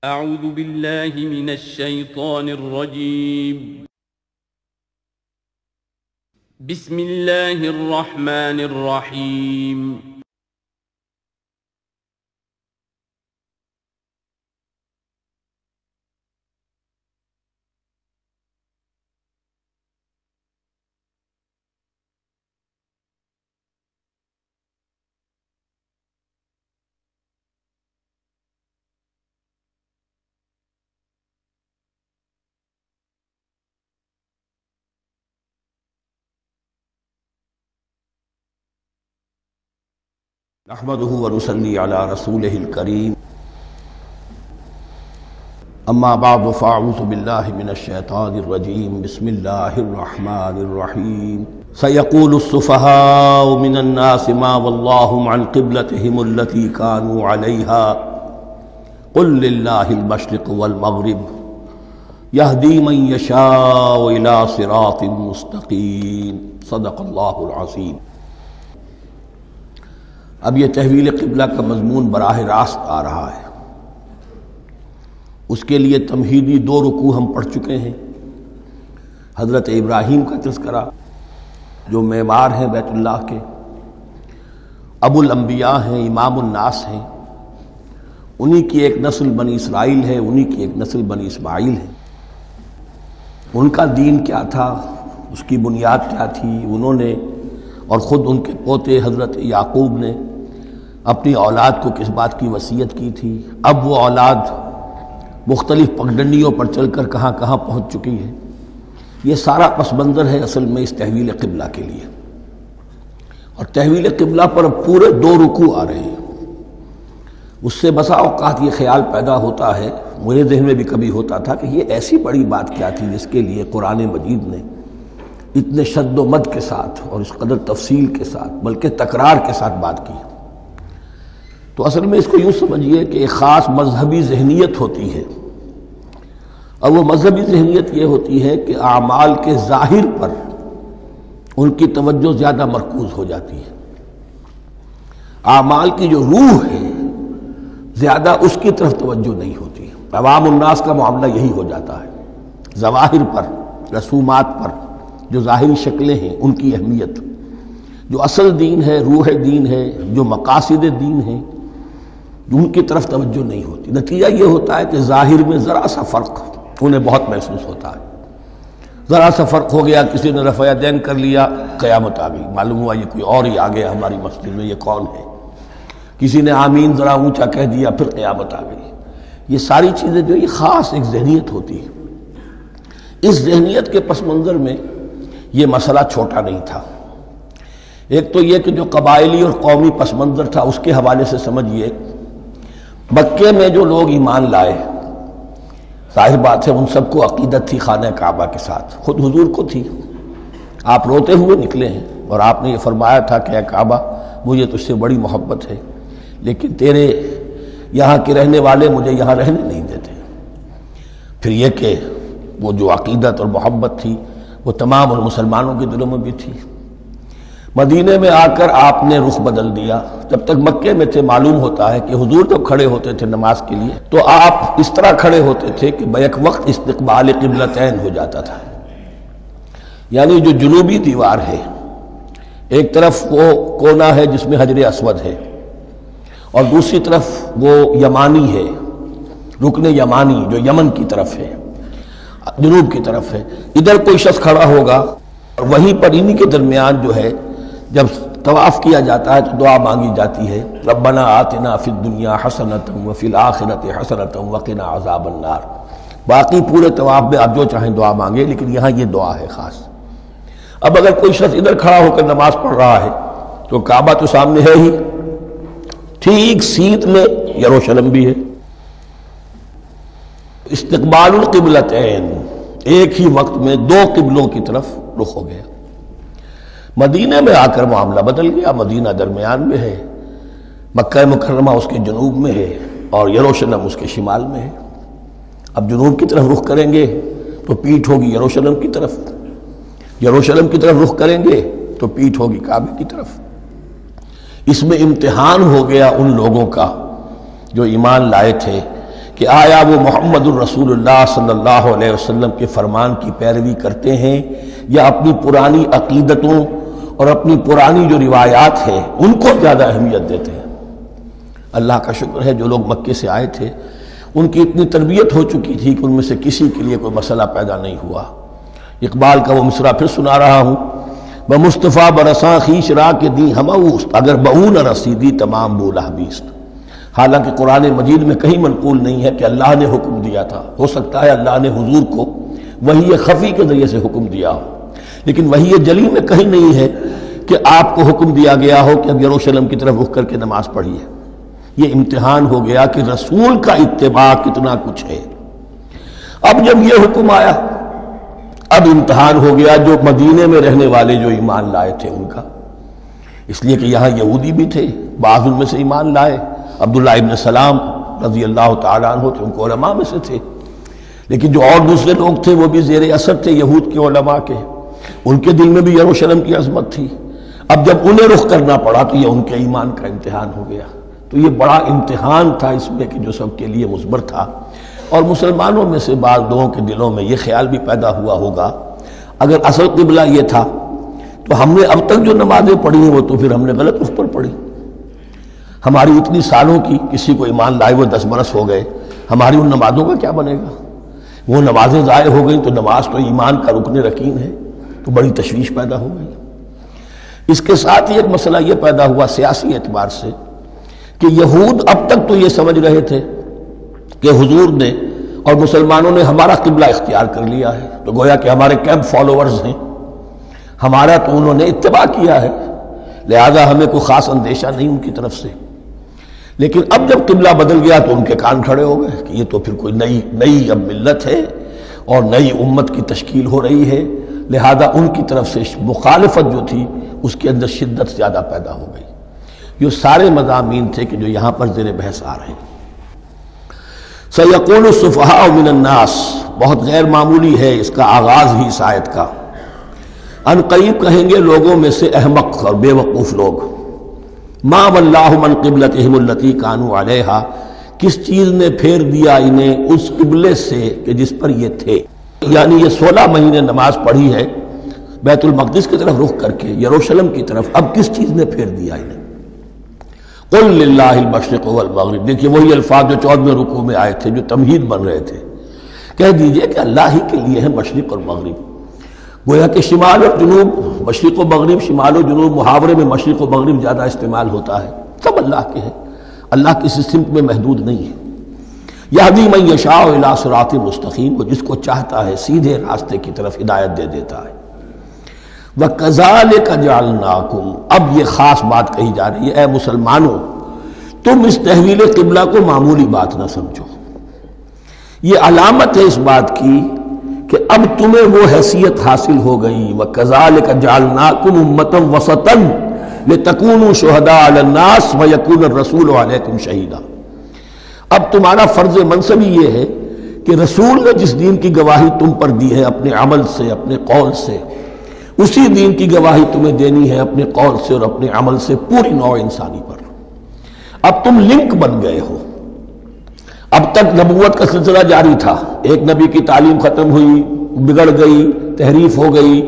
أعوذ بالله من الشيطان الرجيم. بسم الله الرحمن الرحيم. نحمده ونصلي على رسوله الكريم اما بعد فاعوذ بالله من الشيطان الرجيم بسم الله الرحمن الرحيم سيقول السفهاء من الناس ما ولاهم عن قبلتهم التي كانوا عليها قل لله المشرق والمغرب يهدي من يشاء الى صراط مستقيم صدق الله العظيم۔ اب یہ تحویل قبلہ کا مضمون براہ راست آ رہا ہے۔ اس کے لیے تمہیدی 2 رکوع ہم پڑھ چکے ہیں۔ حضرت ابراہیم کا تذکرہ جو معمار ہیں بیت اللہ کے، ابو الانبیاء ہیں، امام الناس ہیں، انہی کی ایک نسل بنی اسرائیل ہے، انہی کی ایک نسل بنی اسماعیل ہے۔ ان کا دین کیا تھا، اس کی بنیاد کیا تھی، انہوں نے اور خود ان کے پوتے حضرت یعقوب نے اپنی اولاد کو کس بات کی وصیت کی تھی، اب وہ اولاد مختلف پگڈنڈیوں پر چل کر کہاں کہاں پہنچ چکی ہے، یہ سارا پس منظر ہے اصل میں اس تحویل قبلہ کے لیے۔ اور تحویل قبلہ پر پورے 2 رکوع آ رہے ہیں۔ اس سے بسا اوقات یہ خیال پیدا ہوتا ہے، میرے ذہن میں بھی کبھی ہوتا تھا کہ یہ ایسی بڑی بات کیا تھی جس کے لیے قرآن مجید نے اتنے شد و مد کے ساتھ اور اس قدر تفصیل کے ساتھ بلکہ تکرار کے ساتھ بات کی۔ تو اصل میں اس کو یوں سمجھیے کہ ایک خاص مذہبی ذہنیت ہوتی ہے، اور وہ مذہبی ذہنیت یہ ہوتی ہے کہ اعمال کے ظاہر پر ان کی توجہ زیادہ مرکوز ہو جاتی ہے، اعمال کی جو روح ہے زیادہ اس کی طرف توجہ نہیں ہوتی۔ عوام الناس کا معاملہ یہی ہو جاتا ہے، ظواہر پر، رسومات پر، جو ظاہری شکلیں ہیں ان کی اہمیت، جو اصل دین ہے، روح دین ہے، جو مقاصد دین ہیں، ان کی طرف توجہ نہیں ہوتی۔ نتیجہ یہ ہوتا ہے کہ ظاہر میں ذرا سا فرق انہیں بہت محسوس ہوتا ہے، ذرا سا فرق ہو گیا، کسی نے رفع یدین کر لیا، قیامت آ گئی، معلوم ہوا یہ کوئی اور ہی آ گیا ہماری مسجد میں، یہ کون ہے، کسی نے آمین ذرا اونچا کہہ دیا، پھر قیامت آ گئی۔ یہ ساری چیزیں جو یہ خاص ایک ذہنیت ہوتی ہے، اس ذہنیت کے پس منظر میں یہ مسئلہ چھوٹا نہیں تھا۔ ایک تو یہ کہ جو قبائلی اور قومی پس منظر تھا اس کے حوالے سے سمجھیے، مکے میں جو لوگ ایمان لائے، ظاہر بات ہے ان سب کو عقیدت تھی خانہ کعبہ کے ساتھ، خود حضور کو تھی، آپ روتے ہوئے نکلے ہیں اور آپ نے یہ فرمایا تھا کہ اے کعبہ مجھے تجھ سے بڑی محبت ہے، لیکن تیرے یہاں کے رہنے والے مجھے یہاں رہنے نہیں دیتے۔ پھر یہ کہ وہ جو عقیدت اور محبت تھی وہ تمام اور مسلمانوں کے دلوں میں بھی تھی۔ مدینے میں آ کر آپ نے رخ بدل دیا۔ جب تک مکے میں تھے معلوم ہوتا ہے کہ حضور جب کھڑے ہوتے تھے نماز کے لیے تو آپ اس طرح کھڑے ہوتے تھے کہ بیک وقت استقبال قبلتین ہو جاتا تھا، یعنی جو جنوبی دیوار ہے ایک طرف وہ کونا ہے جس میں حجر اسود ہے، اور دوسری طرف وہ یمانی ہے، رکن یمانی جو یمن کی طرف ہے، جنوب کی طرف ہے۔ ادھر کوئی شخص کھڑا ہوگا اور وہیں پر انہی کے درمیان جو ہے جب طواف کیا جاتا ہے تو دعا مانگی جاتی ہے، ربنا آتنا فی الدنیا حسنۃ وفی الآخرۃ حسنۃ وقنا عذاب النار۔ باقی پورے طواف میں آپ جو چاہیں دعا مانگے، لیکن یہاں یہ دعا ہے خاص۔ اب اگر کوئی شخص ادھر کھڑا ہو کر نماز پڑھ رہا ہے تو کعبہ تو سامنے ہے ہی، ٹھیک سیدھ میں یروشلم بھی ہے۔ استقبال القبلتین، ایک ہی وقت میں 2 قبلوں کی طرف رخ ہو گیا۔ مدینہ میں آ کر معاملہ بدل گیا، مدینہ درمیان میں ہے، مکہ مکرمہ اس کے جنوب میں ہے اور یروشلم اس کے شمال میں ہے۔ اب جنوب کی طرف رخ کریں گے تو پیٹھ ہوگی یروشلم کی طرف، یروشلم کی طرف رخ کریں گے تو پیٹھ ہوگی کعبے کی طرف۔ اس میں امتحان ہو گیا ان لوگوں کا جو ایمان لائے تھے کہ آیا وہ محمد الرسول اللہ صلی اللہ علیہ وسلم کے فرمان کی پیروی کرتے ہیں یا اپنی پرانی عقیدتوں اور اپنی پرانی جو روایات ہیں ان کو زیادہ اہمیت دیتے ہیں۔ اللہ کا شکر ہے جو لوگ مکے سے آئے تھے ان کی اتنی تربیت ہو چکی تھی کہ ان میں سے کسی کے لیے کوئی مسئلہ پیدا نہیں ہوا۔ اقبال کا وہ مصرع پھر سنا رہا ہوں، بمصطفیٰ برساں خیش را کے دی ہموست، اگر بہو نہ رسیدی تمام بولا بیست۔ حالانکہ قرآن مجید میں کہیں منقول نہیں ہے کہ اللہ نے حکم دیا تھا، ہو سکتا ہے اللہ نے حضور کو وحی خفی کے ذریعے سے حکم دیا ہو، لیکن وحی جلی میں کہیں نہیں ہے کہ آپ کو حکم دیا گیا ہو کہ اب یروشلم کی طرف رخ کر کے نماز پڑھیے۔ یہ امتحان ہو گیا کہ رسول کا اتباع کتنا کچھ ہے۔ اب جب یہ حکم آیا اب امتحان ہو گیا جو مدینے میں رہنے والے جو ایمان لائے تھے ان کا، اس لیے کہ یہاں یہودی بھی تھے، بعض ان میں سے ایمان لائے، عبداللہ ابن سلام رضی اللہ تعالیٰ عنہ تھے، ان کو علماء میں سے تھے، لیکن جو اور دوسرے لوگ تھے وہ بھی زیر اثر تھے یہود کے علماء کے، ان کے دل میں بھی یروشلم کی عظمت تھی۔ اب جب انہیں رخ کرنا پڑا تو یہ ان کے ایمان کا امتحان ہو گیا۔ تو یہ بڑا امتحان تھا اس میں کہ جو سب کے لیے مثبر تھا، اور مسلمانوں میں سے بعض لوگوں کے دلوں میں یہ خیال بھی پیدا ہوا ہوگا اگر اصل قبلہ یہ تھا تو ہم نے اب تک جو نمازیں پڑھی ہیں وہ تو پھر ہم نے غلط اس پر پڑھی، ہماری اتنی سالوں کی، کسی کو ایمان لائے وہ 10 برس ہو گئے، ہماری ان نمازوں کا کیا بنے گا؟ وہ نمازیں ضائع ہو گئیں تو نماز تو ایمان کا رکن رکین ہے، تو بڑی تشویش پیدا ہو گئی۔ اس کے ساتھ ہی ایک مسئلہ یہ پیدا ہوا سیاسی اعتبار سے کہ یہود اب تک تو یہ سمجھ رہے تھے کہ حضور نے اور مسلمانوں نے ہمارا قبلہ اختیار کر لیا ہے، تو گویا کہ ہمارے کیمپ فالوورز ہیں، ہمارا تو انہوں نے اتباع کیا ہے، لہذا ہمیں کوئی خاص اندیشہ نہیں ان کی طرف سے۔ لیکن اب جب قبلہ بدل گیا تو ان کے کان کھڑے ہو گئے کہ یہ تو پھر کوئی نئی اب ملت ہے اور نئی امت کی تشکیل ہو رہی ہے، لہذا ان کی طرف سے مخالفت جو تھی اس کے اندر شدت زیادہ پیدا ہو گئی۔ یہ سارے مضامین تھے کہ جو یہاں پر زیر بحث آ رہے ہیں۔ سَيَقُولُ السُّفَهَاءُ مِنَ النَّاسِ، بہت غیر معمولی ہے اس کا آغاز ہی اس آیت کا۔ ان قریب کہیں گے لوگوں میں سے احمق اور بے وقوف لوگ، مَا وَلَّاهُمْ عَنْ قِبْلَتِهِمُ الَّتِي كَانُوا عَلَيْهَا، کس چیز نے پھیر دیا انہیں اس قبلے سے کہ جس پر یہ تھے۔ یعنی یہ 16 مہینے نماز پڑھی ہے بیت المقدس کی طرف رخ کر کے، یروشلم کی طرف، اب کس چیز نے پھیر دیا انہیں؟ قُلْ لِلَّهِ الْمَشْرِقُ وَالْمَغْرِبُ، دیکھیے وہی الفاظ جو 14ویں رکوع میں آئے تھے جو تمہید بن رہے تھے، کہہ دیجئے کہ اللہ ہی کے لیے ہے مشرق اور مغرب۔ گویا کہ شمال اور جنوب، مشرق و مغرب، شمال و جنوب، محاورے میں مشرق و مغرب زیادہ استعمال ہوتا ہے، سب اللہ کے ہیں، اللہ کسی سمت میں محدود نہیں ہے۔ یہدی من یشاء الی صراط مستقیم، وہ جس کو چاہتا ہے سیدھے راستے کی طرف ہدایت دے دیتا ہے۔ وَكَذَلِكَ جَعَلْنَاكُمْ، اب یہ خاص بات کہی جا رہی ہے، اے مسلمانوں تم اس تحویل قبلہ کو معمولی بات نہ سمجھو، یہ علامت ہے اس بات کی کہ اب تمہیں وہ حیثیت حاصل ہو گئی۔ وَكَذَلِكَ جَعَلْنَاكُمْ أُمَّةً وَسَطًا لِتَكُونُوا شُهَدَاءَ عَلَى النَّاسِ وَيَكُونَ الرَّسُولُ عَلَيْكُمْ شَهِيدًا، اب تمہارا فرض منصب یہ ہے کہ رسول نے جس دین کی گواہی تم پر دی ہے اپنے عمل سے، اپنے قول سے، اسی دین کی گواہی تمہیں دینی ہے اپنے قول سے اور اپنے عمل سے پوری نوع انسانی پر۔ اب تم لنک بن گئے ہو۔ اب تک نبوت کا سلسلہ جاری تھا، ایک نبی کی تعلیم ختم ہوئی، بگڑ گئی، تحریف ہو گئی،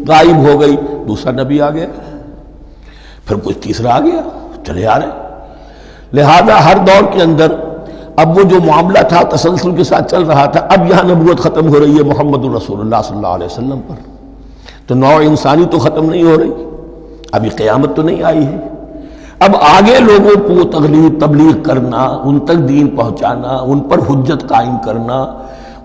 غائب ہو گئی، دوسرا نبی آ گیا، پھر کچھ تیسرا آ گیا، چلے آ رہے۔ لہذا ہر دور کے اندر اب وہ جو معاملہ تھا تسلسل کے ساتھ چل رہا تھا، اب یہاں نبوت ختم ہو رہی ہے محمد الرسول اللہ صلی اللہ علیہ وسلم پر، تو نوع انسانی تو ختم نہیں ہو رہی، ابھی قیامت تو نہیں آئی ہے۔ اب آگے لوگوں کو تبلیغ کرنا، ان تک دین پہنچانا، ان پر حجت قائم کرنا،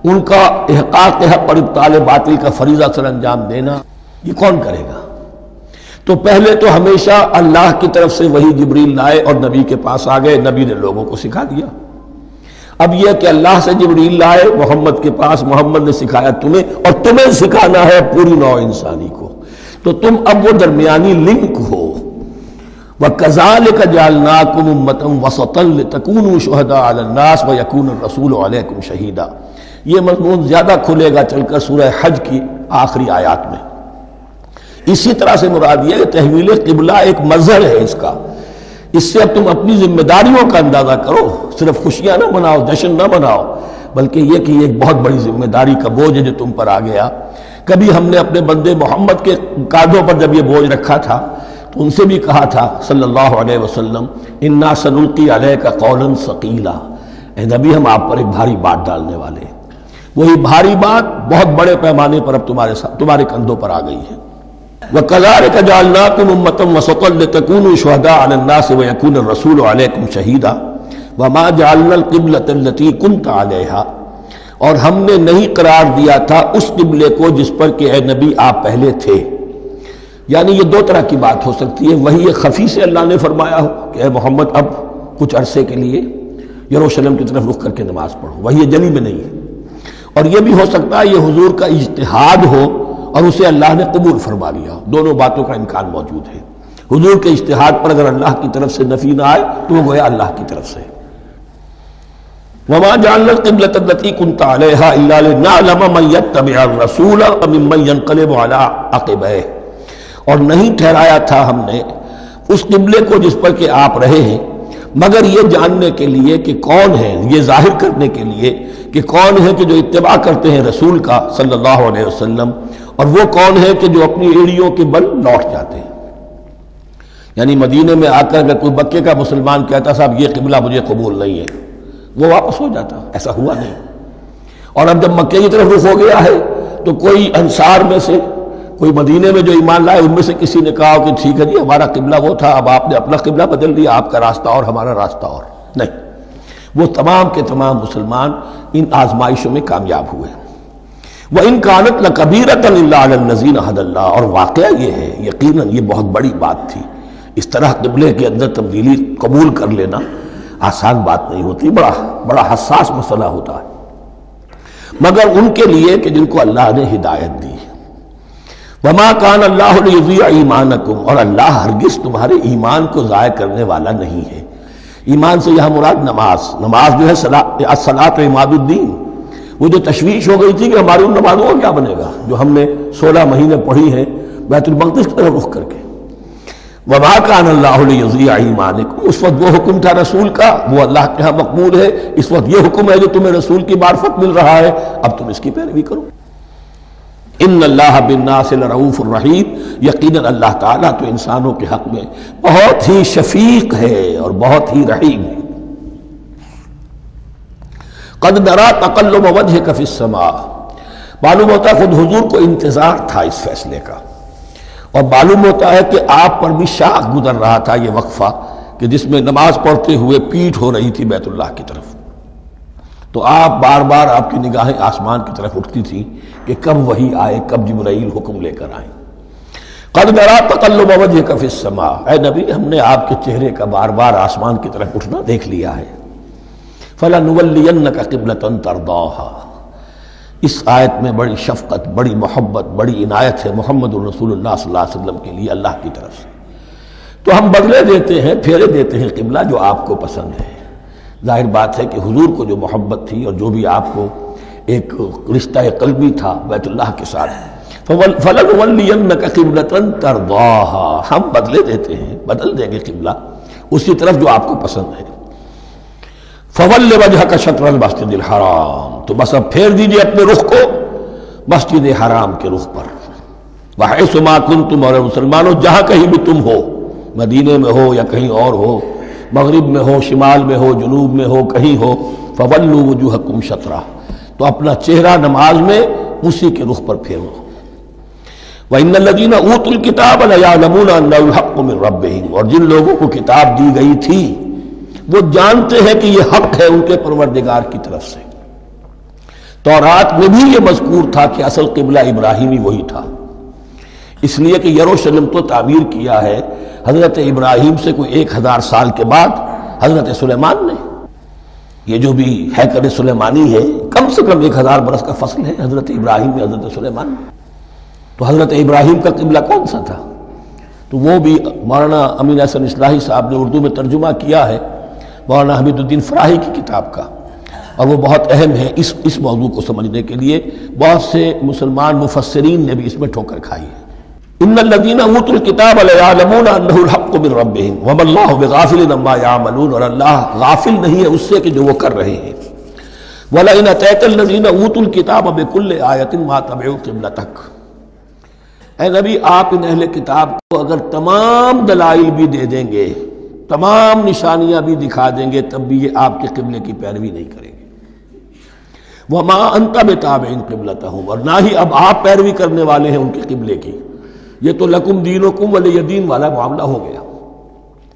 ان کا احقاق حق اور ابطال باطل کا فریضہ سر انجام دینا، یہ کون کرے گا؟ تو پہلے تو ہمیشہ اللہ کی طرف سے وہی جبریل لائے اور نبی کے پاس آ گئے، نبی نے لوگوں کو سکھا دیا۔ اب یہ کہ اللہ سے جبریل لائے محمد کے پاس، محمد نے سکھایا تمہیں، اور تمہیں سکھانا ہے پوری نوع انسانی کو، تو تم اب وہ درمیانی لنک ہو۔ وَكَذَلِكَ جَعَلْنَاكُمْ أُمَّةً وَسَطًا لِتَكُونُوا شُهَدَاءَ عَلَى النَّاسِ وَيَكُونَ الرَّسُولُ عَلَيْكُمْ شَهِيدًا۔ یہ مضمون زیادہ کھلے گا چل کر سورہ حج کی آخری آیات میں۔ اسی طرح سے مراد یہ کہ تحویل قبلہ ایک مظہر ہے اس کا اس سے اب تم اپنی ذمہ داریوں کا اندازہ کرو، صرف خوشیاں نہ مناؤ، جشن نہ مناؤ، بلکہ یہ کہ یہ ایک بہت بڑی ذمہ داری کا بوجھ ہے جو تم پر آ گیا۔ کبھی ہم نے اپنے بندے محمد کے کاندھوں پر جب یہ بوجھ رکھا تھا تو ان سے بھی کہا تھا صلی اللہ علیہ وسلم انا سنلقی علیک قولا ثقیلا، اے نبی ہم آپ پر ایک بھاری بات ڈالنے والے ہیں۔ وہی بھاری بات بہت بڑے پیمانے پر اب تمہارے کندھوں پر آ گئی ہے۔ وَكَذَلِكَ جَعَلْنَاكُمْ أُمَّةً وَسَطًا لِتَكُونُوا شُهَدَاءَ عَلَى النَّاسِ وَيَكُونَ الرَّسُولُ عَلَيْكُمْ شَهِيدًا وَمَا جَعَلْنَا الْقِبْلَةَ الَّتِي كُنْتَ عَلَيْهَا، اور ہم نے نہیں قرار دیا تھا اس قبلے کو جس پر کہ اے نبی آپ پہلے تھے۔ یعنی یہ دو طرح کی بات ہو سکتی ہے، وہی خفی سے اللہ نے فرمایا ہو کہ اے محمد اب کچھ عرصے کے لیے یروشلم کی طرف رخ کر کے نماز پڑھو، وہی جلی میں نہیں ہے، اور یہ بھی ہو سکتا ہے یہ حضور کا اجتہاد ہو اور اسے اللہ نے قبول فرما لیا ہو۔ دونوں باتوں کا امکان موجود ہے۔ حضور کے اجتہاد پر اگر اللہ کی طرف سے نفی نہ آئے تو وہ گویا اللہ کی طرف سے۔ وَمَا جَعَلْنَا الْقِبْلَةَ الَّتِي كُنْتَ عَلَيْهَا إِلَّا لِنَعْلَمَ مَن يَتَّبِعُ الرَّسُولَ وَمِمَّن يَنقَلِبُ عَلَىٰ عَقِبَيْهِ، اور نہیں ٹھہرایا تھا ہم نے اس قبلے کو جس پر کہ آپ رہے ہیں مگر یہ جاننے کے لیے کہ کون ہے، یہ ظاہر کرنے کے لیے کہ کون ہے کہ جو اتباع کرتے ہیں رسول کا صلی اللہ علیہ وسلم، اور وہ کون ہے کہ جو اپنی ایڑیوں کے بل لوٹ جاتے ہیں۔ یعنی مدینے میں آ کر اگر کوئی مکے کا مسلمان کہتا صاحب یہ قبلہ مجھے قبول نہیں ہے، وہ واپس ہو جاتا، ایسا ہوا نہیں۔ اور اب جب مکے کی طرف رخ ہو گیا ہے تو کوئی انصار میں سے، کوئی مدینے میں جو ایمان لائے ان میں سے کسی نے کہا کہ ٹھیک ہے جی ہمارا قبلہ وہ تھا، اب آپ نے اپنا قبلہ بدل دیا، آپ کا راستہ اور ہمارا راستہ اور، نہیں، وہ تمام کے تمام مسلمان ان آزمائشوں میں کامیاب ہوئے۔ وَإِن كَانَتْ لَكَبِيرَةً إِلَّا عَلَى الَّذِينَ هَدَى اللَّهُ، اور واقعہ یہ ہے یقیناً یہ بہت بڑی بات تھی، اس طرح قبلے کے اندر تبدیلی قبول کر لینا آسان بات نہیں ہوتی، بڑا حساس مسئلہ ہوتا ہے، مگر ان کے لیے کہ جن کو اللہ نے ہدایت دی۔ وَمَا كَانَ اللَّهُ لِيُضِيعَ إِيمَانَكُمْ، اور اللہ ہرگز تمہارے ایمان کو ضائع کرنے والا نہیں ہے۔ ایمان سے یہاں مراد نماز جو ہے الصلاۃ عماد الدین، وہ جو تشویش ہو گئی تھی کہ ہماری ان نمازوں کا کیا بنے گا جو ہم نے 16 مہینے پڑھی ہیں بیت المقدس کی طرف رخ کر کے۔ وَمَا كَانَ اللَّهُ لِيُضِيعَ إِيمَانَكُمْ، اس وقت وہ حکم تھا رسول کا، وہ اللہ کے ہاں مقبول ہے، اس وقت یہ حکم ہے جو تمہیں رسول کی معرفت مل رہا ہے، اب تم اس کی پیروی کرو۔ ان اللہ بالناس لرؤوف الرحیم، یقیناً اللہ تعالیٰ تو انسانوں کے حق میں بہت ہی شفیق ہے اور بہت ہی رحیم ہے۔ قد نرى تقلب وجهك في السماء، معلوم ہوتا ہے خود حضور کو انتظار تھا اس فیصلے کا، اور معلوم ہوتا ہے کہ آپ پر بھی شاخ گزر رہا تھا یہ وقفہ کہ جس میں نماز پڑھتے ہوئے پیٹھ ہو رہی تھی بیت اللہ کی طرف، تو آپ بار بار آپ کی نگاہیں آسمان کی طرف اٹھتی تھی کہ کب وحی آئے، کب جبرائیل حکم لے کر آئیں۔ قد نرى تقلب وجهك في السماء، اے نبی ہم نے آپ کے چہرے کا بار بار آسمان کی طرف اٹھنا دیکھ لیا ہے۔ فَلَنُوَلِّيَنَّكَ قِبْلَةً تَرْضَاهَا، اس آیت میں بڑی شفقت، بڑی محبت، بڑی عنایت ہے محمد الرسول اللہ صلی اللہ علیہ وسلم کے لیے اللہ کی طرف سے۔ تو ہم بدلے دیتے ہیں، پھیرے دیتے ہیں قبلہ جو آپ کو پسند ہے۔ ظاہر بات ہے کہ حضور کو جو محبت تھی اور جو بھی آپ کو ایک رشتہ قلبی تھا بیت اللہ کے ساتھ، فَلَنُوَلِّيَنَّكَ قِبْلَةً تَرْضَاهَا، ہم بدلے دیتے ہیں، بدل دیں گے قبلہ اسی طرف جو آپ کو پسند ہے۔ فَوَلِّ وَجْهَكَ شَطْرَ الْمَسْجِدِ الْحَرَامِ، تو بس اب پھیر دیجئے اپنے رخ کو مسجد حرام کے رخ پر۔ وَحَيْثُ مَا كُنْتُمْ، اور مسلمانوں جہاں کہیں بھی تم ہو، مدینے میں ہو یا کہیں اور ہو، مغرب میں ہو، شمال میں ہو، جنوب میں ہو، کہیں ہو، فَوَلُّوا وُجُوهَكُمْ شَطْرَهُ، تو اپنا چہرہ نماز میں اسی کے رخ پر پھیرو۔ وَإِنَّ الَّذِينَ أُوتُوا الْكِتَابَ لَيَعْلَمُونَ أَنَّهُ الْحَقُّ مِنْ رَبِّهِمْ، اور جن لوگوں کو کتاب دی گئی تھی وہ جانتے ہیں کہ یہ حق ہے ان کے پروردگار کی طرف سے۔ تورات میں بھی یہ مذکور تھا کہ اصل قبلہ ابراہیمی وہی تھا، اس لیے کہ یروشلم تو تعمیر کیا ہے حضرت ابراہیم سے کوئی 1000 سال کے بعد حضرت سلیمان نے۔ یہ جو بھی ہیکل سلیمانی ہے کم سے کم 1000 برس کا فصل ہے حضرت ابراہیم میں حضرت سلیمان میں۔ تو حضرت ابراہیم کا قبلہ کون سا تھا؟ تو وہ بھی مولانا امین احسن اصلاحی صاحب نے اردو میں ترجمہ کیا ہے مولانا حمید الدین فراہی کی کتاب کا، اور وہ بہت اہم ہے اس موضوع کو سمجھنے کے لیے۔ بہت سے مسلمان مفسرین نے بھی اس میں ٹھوکر کھائی ہے۔ ان الذین اوتوا الکتاب لیعلمون انہ الحق من ربہم وما اللہ بغافل عما یعملون، اور اللہ غافل نہیں ہے اس سے کہ جو وہ کر رہے ہیں۔ وَلَئِنْ أَتَيْتَ الَّذِينَ أُوتُوا الْكِتَابَ بِكُلِّ آیَةٍ مَا تَبِعُوا قِبْلَتَكَ، اے نبی آپ ان اہل کتاب کو اگر تمام دلائل بھی دے دیں گے، تمام نشانیاں بھی دکھا دیں گے، تب بھی یہ آپ کے قبلے کی پیروی نہیں کریں گے۔ وَمَا أَنْتَ بِتَابِعٍ قِبْلَتَهُمْ، اور نہ ہی اب آپ پیروی کرنے والے ہیں ان کے قبلے کی، یہ تو لکم دینکم ولی دین والا معاملہ ہو گیا۔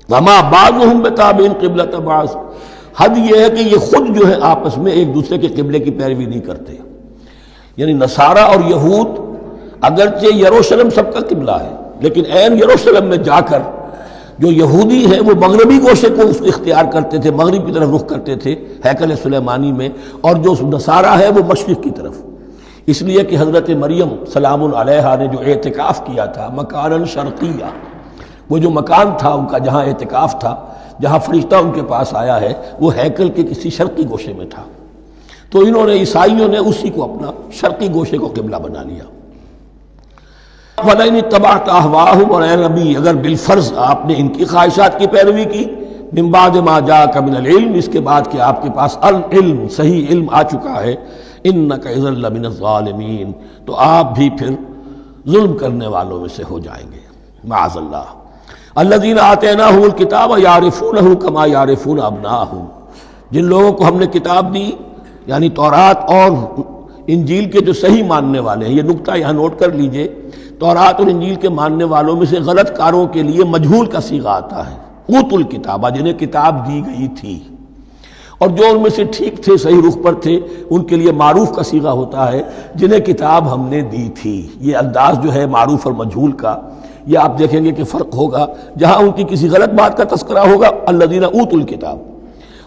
وَمَا بَعْضُهُمْ بِتَابِعٍ قِبْلَةَ بَعْضٍ، حد یہ ہے کہ یہ خود جو ہے آپس میں ایک دوسرے کے قبلے کی پیروی نہیں کرتے، یعنی نصارہ اور یہود اگرچہ یروشلم سب کا قبلہ ہے، لیکن عین یروشلم میں جا کر جو یہودی ہیں وہ مغربی گوشے کو اختیار کرتے تھے، مغرب کی طرف رخ کرتے تھے ہیکل سلیمانی میں، اور جو نصارہ ہے وہ مشرق کی طرف، اس لیے کہ حضرت مریم سلام علیہا نے جو اعتکاف کیا تھا مکاناً شرقیہ، وہ جو مکان تھا ان کا جہاں اعتکاف تھا، جہاں فرشتہ ان کے پاس آیا ہے، وہ ہیکل کے کسی شرقی گوشے میں تھا، تو انہوں نے عیسائیوں نے اسی کو اپنا شرقی گوشے کو قبلہ بنا لیا۔ وَلَئِنِ اتَّبَعْتَ أَهْوَاءَهُمْ، اور اے نبی اگر بالفرض آپ نے ان کی خواہشات کی پیروی کی، مِن بَعْدِ مَا جَاءَكَ مِنَ الْعِلْمِ، اس کے بعد کہ آپ کے پاس العلم صحیح علم آ چکا ہے، إِنَّكَ إِذًا لَمِنَ الظَّالِمِينَ، تو آپ بھی پھر ظلم کرنے والوں میں سے ہو جائیں گے، معاذ اللہ۔ الذین آتیناہم الکتاب یعرفونہ کما یعرفون ابناءہم، جن لوگوں کو ہم نے کتاب دی، یعنی تورات اور انجیل کے جو صحیح ماننے والے ہیں، یہ نکتہ یہاں نوٹ کر لیجئے، تورات اور انجیل کے ماننے والوں میں سے غلط کاروں کے لیے مجہول کا صیغہ آتا ہے، اوتوا الکتاب، جنہیں کتاب دی گئی تھی، اور جو ان میں سے ٹھیک تھے، صحیح رخ پر تھے، ان کے لیے معروف کا صیغہ ہوتا ہے جنہیں کتاب ہم نے دی تھی۔ یہ انداز جو ہے معروف اور مجہول کا، یہ آپ دیکھیں گے کہ فرق ہوگا، جہاں ان کی کسی غلط بات کا تذکرہ ہوگا الذین اوتوا الکتاب،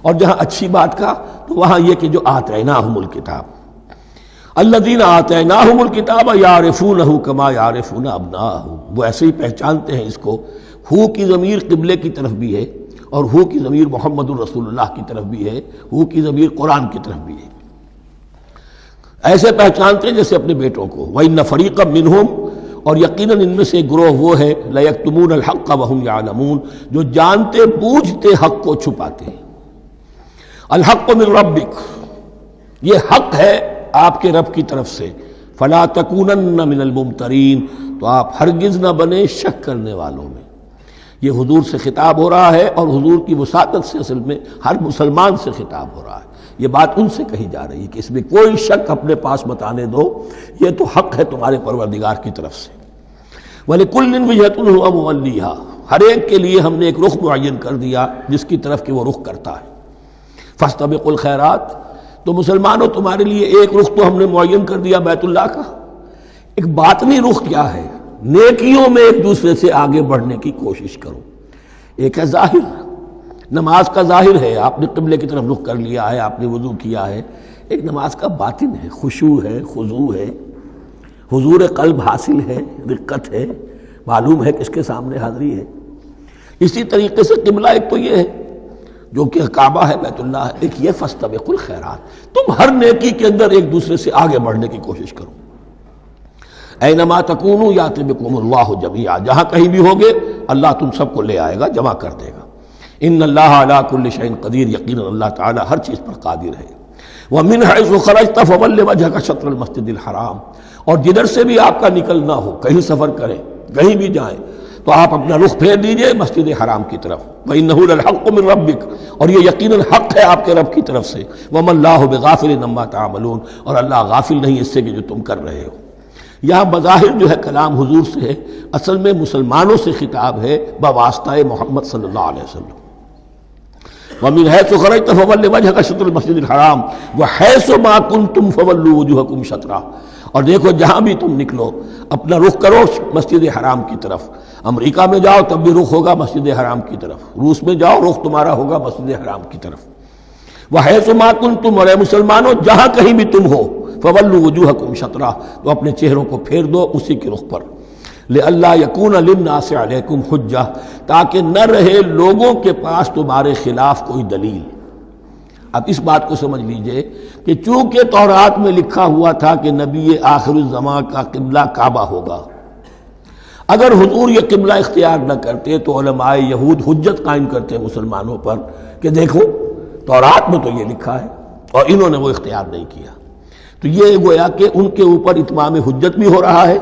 اور جہاں اچھی بات کا تو وہاں یہ کہ جو آتیناہم الکتاب، الذین آتیناہم الکتاب یعرفونہ کما یعرفون ابناءہم، وہ ایسے ہی پہچانتے ہیں اس کو۔ ہو کی ضمیر قبلے کی طرف بھی ہے، اور ہو کی ضمیر محمد الرسول اللہ کی طرف بھی ہے، ہو کی ضمیر قرآن کی طرف بھی ہے، ایسے پہچانتے ہیں جیسے اپنے بیٹوں کو۔ وَإِنَّ فَرِيقًا مِّنْهُمْ، اور یقیناً ان میں سے ایک گروہ وہ ہے لَيَكْتُمُونَ الْحَقَّ وَهُمْ يَعْلَمُونَ، جو جانتے بوجھتے حق کو چھپاتے ہیں۔ الحق من ربک، یہ حق ہے آپ کے رب کی طرف سے، فَلَا تَكُونَنَّ مِنَ الْمُمْتَرِينَ، تو آپ ہرگز نہ بنے شک کرنے والوں میں۔ یہ حضور سے خطاب ہو رہا ہے، اور حضور کی وساطت سے اصل میں ہر مسلمان سے خطاب ہو رہا ہے، یہ بات ان سے کہی جا رہی ہے کہ اس میں کوئی شک اپنے پاس مت آنے دو، یہ تو حق ہے تمہارے پروردگار کی طرف سے۔ وَلِكُلٍّ وِجْهَةٌ هُوَ مُوَلِّيهَا، ہر ایک کے لیے ہم نے ایک رخ معین کر دیا جس کی طرف کہ وہ رخ کرتا ہے۔ فَاسْتَبِقُوا الْخَيْرَاتِ، تو مسلمانوں تمہارے لیے ایک رخ تو ہم نے معین کر دیا بیت اللہ کا، ایک باطنی رخ کیا ہے؟ نیکیوں میں ایک دوسرے سے آگے بڑھنے کی کوشش کرو۔ ایک ہے ظاہر، نماز کا ظاہر ہے، آپ نے قبلے کی طرف رخ کر لیا ہے، آپ نے وضو کیا ہے، ایک نماز کا باطن ہے، خشوع ہے، خضوع ہے، حضور قلب حاصل ہے، رقت ہے، معلوم ہے کس کے سامنے حاضری ہے۔ اسی طریقے سے قبلہ ایک تو یہ ہے جو کہ کعبہ ہے، بیت اللہ ہے، ایک یہ فاستبقوا الخیرات، تم ہر نیکی کے اندر ایک دوسرے سے آگے بڑھنے کی کوشش کرو۔ اینما تکونوا یأتی بکم اللہ جمیعا، جہاں کہیں بھی ہوگے اللہ تم سب کو لے آئے گا، جمع کر دے گا۔ ان اللہ علی کل شیء قدیر، یقیناً اللہ تعالی ہر چیز پر قادر ہے۔ ومن حیث خرجت فول وجهک شطر المسجد الحرام، اور جدھر سے بھی آپ کا نکلنا ہو، کہیں سفر کریں، کہیں بھی جائیں، تو آپ اپنا رخ پھیر دیجئے مسجد حرام کی طرف۔ وَإِنَّهُ لَلْحَقُّ مِن رَبِّكَ، اور یہ یقیناً حق ہے آپ کے رب کی طرف سے۔ وَمَا اللَّهُ بِغَافِلٍ عَمَّا تَعْمَلُونَ، اور اللہ غافل نہیں اس سے کہ جو تم کر رہے ہو۔ یہاں بظاہر جو ہے کلام حضور سے ہے، اصل میں مسلمانوں سے خطاب ہے بواسطہ محمد صلی اللہ علیہ وسلم۔ وَمِنْ حَيْثُ خَرَجْتَ فَوَلِّ وَجْهَكَ شَطْرَ الْمَسْجِدِ الْحَرَامِ وَحَيْثُ مَا كُنْتُمْ فَوَلُّوا وُجُوهَكُمْ شَطْرَهُ، اور دیکھو جہاں بھی تم نکلو اپنا رخ کرو مسجد حرام کی طرف۔ امریکہ میں جاؤ تب بھی رخ ہوگا مسجد حرام کی طرف، روس میں جاؤ رخ تمہارا ہوگا مسجد حرام کی طرف۔ وَحَيْثُ مَا كُنْتُمْ، اور اے مسلمانوں جہاں کہیں بھی تم ہو، فَوَلُّوا وُجُوهَكُمْ شَطْرَهُ، تو اپنے چہروں کو پھیر دو اسی کے رخ پر۔ لِأَلَّا يَكُونَ لِلنَّاسِ عَلَيْكُمْ حُجَّةٌ، تاکہ نہ رہے لوگوں کے پاس تمہارے خلاف کوئی دلیل۔ اب اس بات کو سمجھ لیجئے کہ چونکہ تورات میں لکھا ہوا تھا کہ نبی آخر الزمان کا قبلہ کعبہ ہوگا، اگر حضور یہ قبلہ اختیار نہ کرتے تو علماء یہود حجت قائم کرتے مسلمانوں پر کہ دیکھو تورات میں تو یہ لکھا ہے اور انہوں نے وہ اختیار نہیں کیا. تو یہ گویا کہ ان کے اوپر اتمام حجت بھی ہو رہا ہے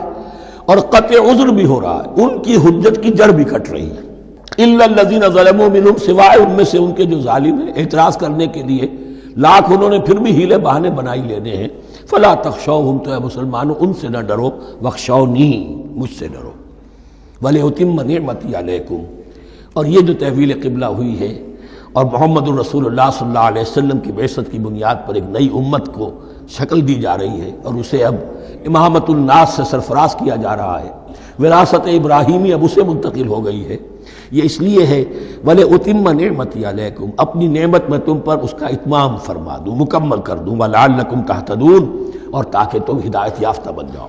اور قطع عذر بھی ہو رہا ہے، ان کی حجت کی جڑ بھی کٹ رہی ہے. الا الذین ظلموا منہم، سوائے ان میں سے ان کے جو ظالم ہیں، اعتراض کرنے کے لیے لاکھ انہوں نے پھر بھی ہیلے بہانے بنائی لینے ہیں. فلا تخشوہم، تو اے مسلمانوں ان سے نہ ڈرو، واخشونی، مجھ سے ڈرو. وَلِأُتِمَّ نِعْمَتِي عَلَيْكُمْ، اور یہ جو تحویل قبلہ ہوئی ہے اور محمد الرسول اللہ صلی اللہ علیہ وسلم کی بعثت کی بنیاد پر ایک نئی امت کو شکل دی جا رہی ہے اور اسے اب امامت الناس سے سرفراز کیا جا رہا ہے، وراثت ابراہیمی اب اسے منتقل ہو گئی ہے. یہ اس لیے ہے وَلِأُتِمَّ نِعْمَتِي عَلَيْكُمْ، اپنی نعمت میں تم پر اس کا اتمام فرما دوں، مکمل کر دوں. وَلَعَلَّكُمْ تَهْتَدُونَ، اور تاکہ تم ہدایت یافتہ بن جاؤ.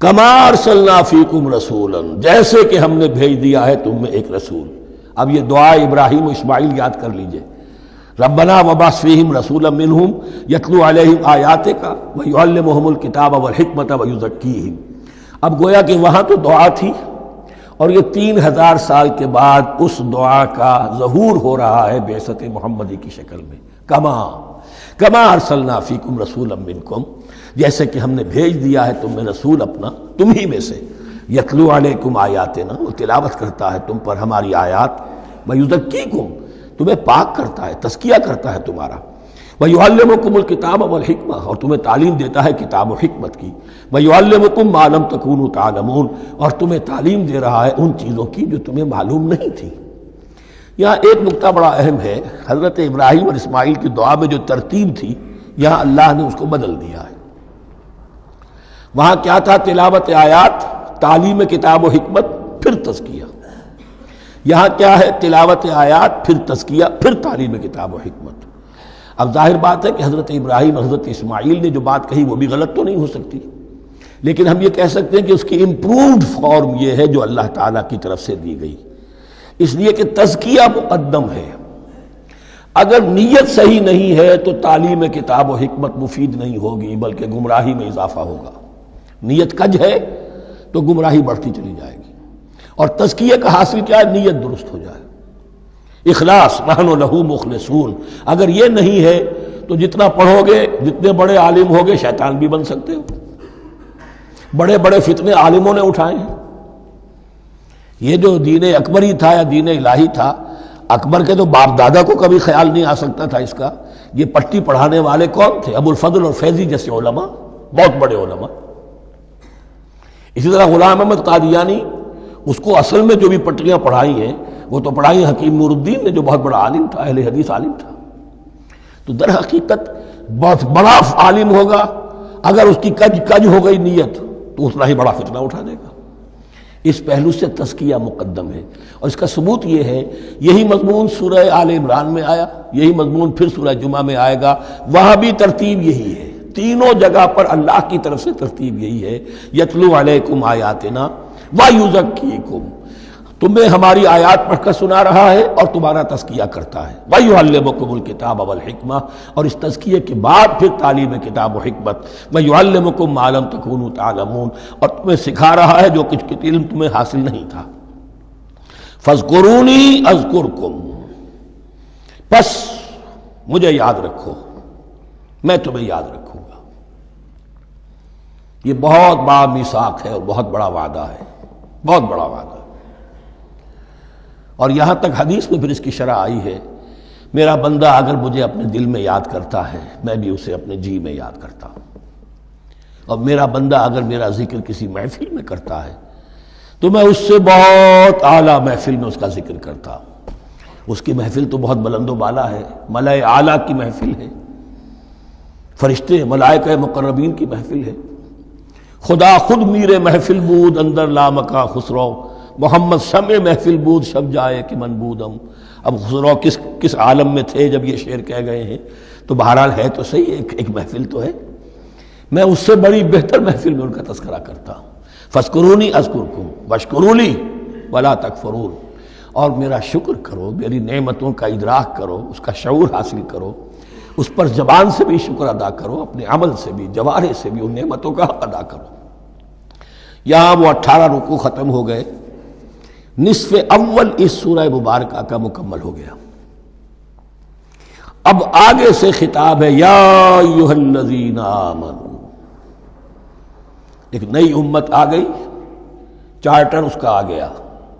کما ارسلنا فیکم رسولا، جیسے کہ ہم نے بھیج دیا ہے تم میں ایک رسول. اب یہ دعا ابراہیم و اسماعیل یاد کر لیجئے. ربنا وبعث فیہم رسولا منہم یتلو علیہم آیاتک ویعلمہم الکتاب والحکمت ویزکیہم. اب گویا کہ وہاں تو دعا تھی اور یہ 3000 سال کے بعد اس دعا کا ظہور ہو رہا ہے بعثت محمدی کی شکل میں. کما ارسلنا فیکم رسولا منکم، جیسے کہ ہم نے بھیج دیا ہے تم میں رسول اپنا تم ہی میں سے. یتلو علیکم آیاتنا، وہ تلاوت کرتا ہے تم پر ہماری آیات. ویزکیکم، تمہیں پاک کرتا ہے، تزکیہ کرتا ہے تمہارا. ویعلمکم الکتاب والحکمہ، اور تمہیں تعلیم دیتا ہے کتاب و حکمت کی. ویعلمکم ما لم تکونوا تعلمون، اور تمہیں تعلیم دے رہا ہے ان چیزوں کی جو تمہیں معلوم نہیں تھی. یہاں ایک نقطہ بڑا اہم ہے، حضرت ابراہیم اور اسماعیل کی دعا میں جو ترتیب تھی یہاں اللہ نے اس کو بدل دیا ہے. وہاں کیا تھا؟ تلاوت آیات، تعلیم کتاب و حکمت، پھر تزکیہ. یہاں کیا ہے؟ تلاوت آیات، پھر تزکیہ، پھر تعلیم کتاب و حکمت. اب ظاہر بات ہے کہ حضرت ابراہیم حضرت اسماعیل نے جو بات کہی وہ بھی غلط تو نہیں ہو سکتی، لیکن ہم یہ کہہ سکتے ہیں کہ اس کی امپرووڈ فارم یہ ہے جو اللہ تعالیٰ کی طرف سے دی گئی، اس لیے کہ تزکیہ مقدم ہے. اگر نیت صحیح نہیں ہے تو تعلیم کتاب و حکمت مفید نہیں ہوگی بلکہ گمراہی میں اضافہ ہوگا. نیت کج ہے تو گمراہی بڑھتی چلی جائے گی. اور تزکیہ کا حاصل کیا ہے؟ نیت درست ہو جائے، اخلاص، نحن لہ مخلصون. اگر یہ نہیں ہے تو جتنا پڑھو گے، جتنے بڑے عالم ہوگے، شیطان بھی بن سکتے ہو. بڑے بڑے فتنے عالموں نے اٹھائے ہیں. یہ جو دین اکبری تھا یا دین الہی تھا، اکبر کے تو باپ دادا کو کبھی خیال نہیں آ سکتا تھا اس کا. یہ پٹی پڑھانے والے کون تھے؟ ابو الفضل اور فیضی جیسے علماء، بہت بڑے علماء. اسی طرح غلام احمد قادیانی، اس کو اصل میں جو بھی پٹیاں پڑھائی ہیں وہ تو پڑھائی حکیم نور الدین نے جو بہت بڑا عالم تھا، اہل حدیث عالم تھا. تو در حقیقت بہت بڑا عالم ہوگا، اگر اس کی کج ہو گئی نیت تو اتنا ہی بڑا فتنہ اٹھا دے گا. اس پہلو سے تزکیہ مقدم ہے، اور اس کا ثبوت یہ ہے، یہی مضمون سورہ آل عمران میں آیا، یہی مضمون پھر سورہ جمعہ میں آئے گا. وہاں بھی ترتیب یہی ہے، تینوں جگہ پر اللہ کی طرف سے ترتیب یہی ہے. یتلو علیکم آیاتنا ویزکیکم، تمہیں ہماری آیات پڑھ کر سنا رہا ہے اور تمہارا تزکیہ کرتا ہے. ویعلمکم الکتاب والحکمہ، اور اس تزکیے کے بعد پھر تعلیم کتاب و حکمت. ویعلمکم ما لم تکونوا تعلمون، اور تمہیں سکھا رہا ہے جو کچھ علم تمہیں حاصل نہیں تھا. فاذکرونی اذکرکم، بس مجھے یاد رکھو، میں تمہیں یاد رکھوں گا. یہ بہت بڑا میثاق ہے اور بہت بڑا وعدہ ہے، بہت بڑا وعدہ. اور یہاں تک حدیث میں پھر اس کی شرح آئی ہے، میرا بندہ اگر مجھے اپنے دل میں یاد کرتا ہے میں بھی اسے اپنے جی میں یاد کرتا ہوں. اور میرا بندہ اگر میرا ذکر کسی محفل میں کرتا ہے تو میں اس سے بہت اعلیٰ محفل میں اس کا ذکر کرتا ہوں. اس کی محفل تو بہت بلند و بالا ہے، ملائے اعلیٰ کی محفل ہے، فرشتے ملائکہ مقربین کی محفل ہے. خدا خود میرے محفل بود اندر لامکا خسرو، محمد شمع محفل بود شب جائے کہ من بودم. اب خسرو کس عالم میں تھے جب یہ شعر کہہ گئے ہیں؟ تو بہرحال ہے تو صحیح، ایک محفل تو ہے. میں اس سے بڑی بہتر محفل میں ان کا تذکرہ کرتا ہوں. فاذکرونی اذکرکم واشکروا لی ولا تکفرون، اور میرا شکر کرو، میری نعمتوں کا ادراک کرو، اس کا شعور حاصل کرو، اس پر زبان سے بھی شکر ادا کرو، اپنے عمل سے بھی، جوارح سے بھی ان نعمتوں کا حق ادا کرو. یہاں وہ 18 رکوع ختم ہو گئے، نصف اول اس سورہ مبارکہ کا مکمل ہو گیا۔ اب آگے سے خطاب ہے یا ایھا الذین آمنوا، ایک نئی امت آ گئی، چارٹر اس کا آ گیا۔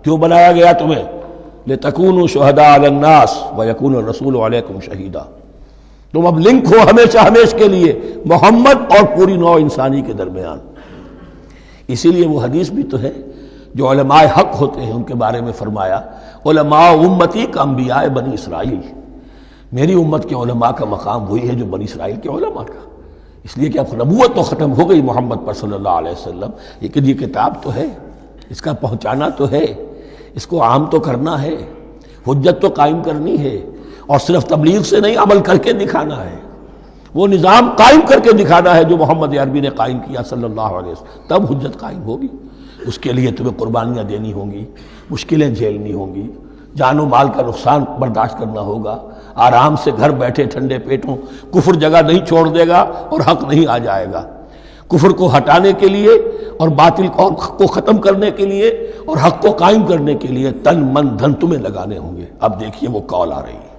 کیوں بنایا گیا تمہیں؟ لتکونوا شہداء علی الناس ویکون الرسول علیکم شہیدا، تم اب لنک ہو ہمیشہ ہمیشہ کے لیے محمد اور پوری نوع انسانی کے درمیان۔ اسی لیے وہ حدیث بھی تو ہے جو علماء حق ہوتے ہیں ان کے بارے میں فرمایا علماء امتی کا انبیاء بنی اسرائیل، میری امت کے علماء کا مقام وہی ہے جو بنی اسرائیل کے علماء کا، اس لیے کہ اب نبوت تو ختم ہو گئی محمد پر صلی اللہ علیہ وسلم، لیکن یہ کتاب تو ہے، اس کا پہنچانا تو ہے، اس کو عام تو کرنا ہے، حجت تو قائم کرنی ہے، اور صرف تبلیغ سے نہیں عمل کر کے دکھانا ہے، وہ نظام قائم کر کے دکھانا ہے جو محمد عربی نے قائم کیا صلی اللہ علیہ وسلم، تب حجت قائم ہوگی۔ اس کے لیے تمہیں قربانیاں دینی ہوں گی، مشکلیں جھیلنی ہوں گی، جان و مال کا نقصان برداشت کرنا ہوگا، آرام سے گھر بیٹھے ٹھنڈے پیٹوں کفر جگہ نہیں چھوڑ دے گا اور حق نہیں آ جائے گا۔ کفر کو ہٹانے کے لیے اور باطل کو ختم کرنے کے لیے اور حق کو قائم کرنے کے لیے تن من دھن تمہیں لگانے ہوں گے۔ اب دیکھیے وہ کال آ رہی ہے،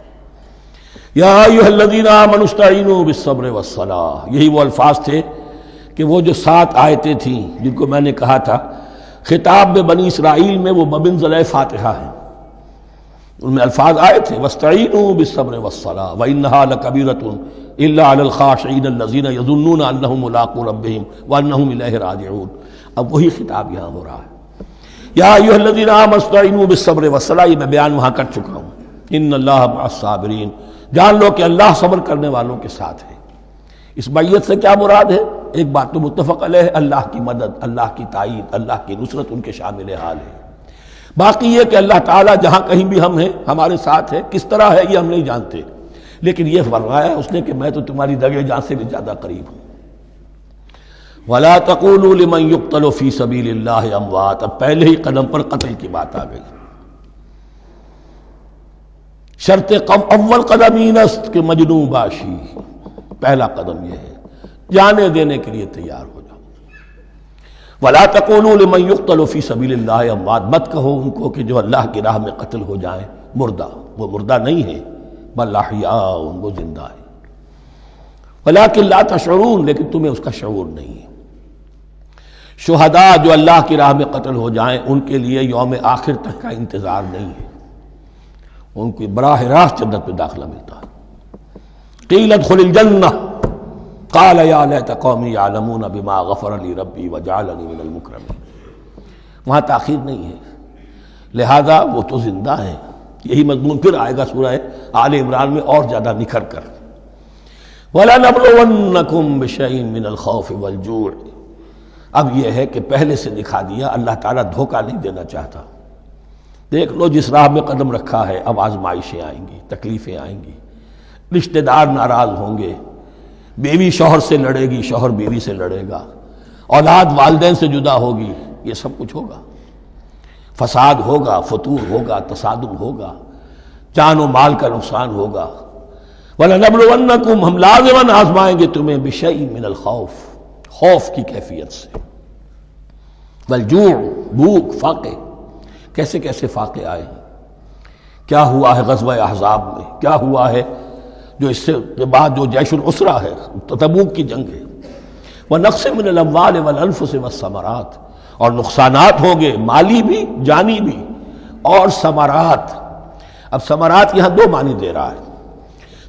یا ایھا الذین آمنوا استعینوا بالصبر والصلاۃ، یہی وہ الفاظ تھے کہ وہ جو 7 آیتیں تھیں جن کو میں نے کہا تھا خطاب میں بنی اسرائیل میں وہ بمنزلہ فاتحہ ہیں، ان میں الفاظ آئے تھے واستعینوا بالصبر والصلاۃ وانھا لکبیرۃ الا علی الخاشعین الذین یظنون انہم ملاقو ربہم وانہم الیہ راجعون۔ اب وہی خطاب یہاں ہو رہا ہے، یا ایھا الذین آمنوا استعینوا بالصبر والصلاۃ، یہ میں بیان وہاں کر چکا ہوں، ان اللہ مع الصابرین، جان لو کہ اللہ صبر کرنے والوں کے ساتھ ہے۔ اس بیعت سے کیا مراد ہے؟ ایک بات تو متفق علیہ ہے، اللہ کی مدد، اللہ کی تائید، اللہ کی نصرت ان کے شامل حال ہے۔ باقی یہ کہ اللہ تعالیٰ جہاں کہیں بھی ہم ہیں ہمارے ساتھ ہے، کس طرح ہے یہ ہم نہیں جانتے، لیکن یہ فرمایا اس نے کہ میں تو تمہاری دگے جان سے بھی زیادہ قریب ہوں۔ وَلَا تَقُولُوا لِمَنْ يُقْتَلُ فِي سَبِيلِ اللَّهِ أَمْوَاتٌ، اب پہلے ہی قدم پر قتل کی بات آ گئی۔ شرط اول قدم این است کہ مجنون باشی، پہلا قدم یہ ہے جانے دینے کے لیے تیار ہو جاؤ۔ وَلَا تَقُولُوا لِمَنْ يُقْتَلُ فِي سَبِيلِ اللَّهِ أَمْوَاتٌ، مت کہو ان کو کہ جو اللہ کی راہ میں قتل ہو جائیں مردہ، وہ مردہ نہیں ہے، بل احیاء، وہ زندہ ہے، وَلَٰكِن لَا تَشْعُرُونَ، لیکن تمہیں اس کا شعور نہیں ہے۔ شہداء جو اللہ کی راہ میں قتل ہو جائیں ان کے لیے یوم آخر تک کا انتظار نہیں ہے، ان کو براہ راست جنت میں داخلہ ملتا ہے۔ قیل ادخل الجنہ قال یا لیت قومی یعلمون بما غفر لی ربی وجعلنی من المکرمین، وہاں تاخیر نہیں ہے، لہذا وہ تو زندہ ہیں۔ یہی مضمون پھر آئے گا سورہ آل عمران میں اور زیادہ نکھر کر، وَلَنَبْلُوَنَّكُمْ بِشَيْءٍ مِّنَ الْخَوْفِ وَالْجُوعِ۔ اب یہ ہے کہ پہلے سے دکھا دیا، اللہ تعالیٰ دھوکہ نہیں دینا چاہتا۔ دیکھ لو جس راہ میں قدم رکھا ہے، اب آزمائشیں آئیں گی، تکلیفیں آئیں گی، رشتہ دار ناراض ہوں گے، بیوی شوہر سے لڑے گی، شوہر بیوی سے لڑے گا، اولاد والدین سے جدا ہوگی، یہ سب کچھ ہوگا، فساد ہوگا، فتور ہوگا، تصادم ہوگا، جان و مال کا نقصان ہوگا۔ وَلَنَبْلُوَنَّكُمْ، ہم لازماً آزمائیں گے تمہیں، بِشَيْءٍ مِّنَ الْخَوْفِ، خوف کی کیفیت سے، وَالْجُوعِ، بھوک، فاقے، کیسے کیسے فاقے آئے ہیں، کیا ہوا ہے غزوہ احزاب میں، کیا ہوا ہے جو اس سے بعد جو جیش العسرہ ہے، تبوک کی جنگ ہے، وَنَقْصٍ مِّنَ الْأَمْوَالِ وَالْأَنفُسِ وَالثَّمَرَاتِ، اور نقصانات ہوں گے مالی بھی جانی بھی، اور ثمرات۔ اب ثمرات یہاں دو معنی دے رہا ہے،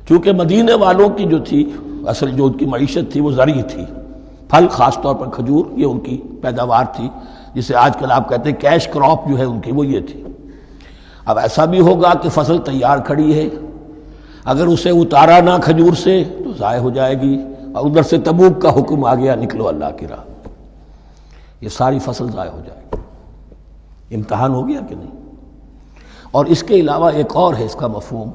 چونکہ مدینے والوں کی جو تھی اصل جو ان کی معیشت تھی وہ زرعی تھی، پھل، خاص طور پر کھجور، یہ ان کی پیداوار تھی، جسے آج کل آپ کہتے ہیں کیش کراپ جو ہے ان کی، وہ یہ تھی۔ اب ایسا بھی ہوگا کہ فصل تیار کھڑی ہے، اگر اسے اتارا نہ کھجور سے تو ضائع ہو جائے گی، اور ادھر سے تبوک کا حکم آ گیا نکلو اللہ کی راہ، یہ ساری فصل ضائع ہو جائے گی۔ امتحان ہو گیا کہ نہیں؟ اور اس کے علاوہ ایک اور ہے اس کا مفہوم،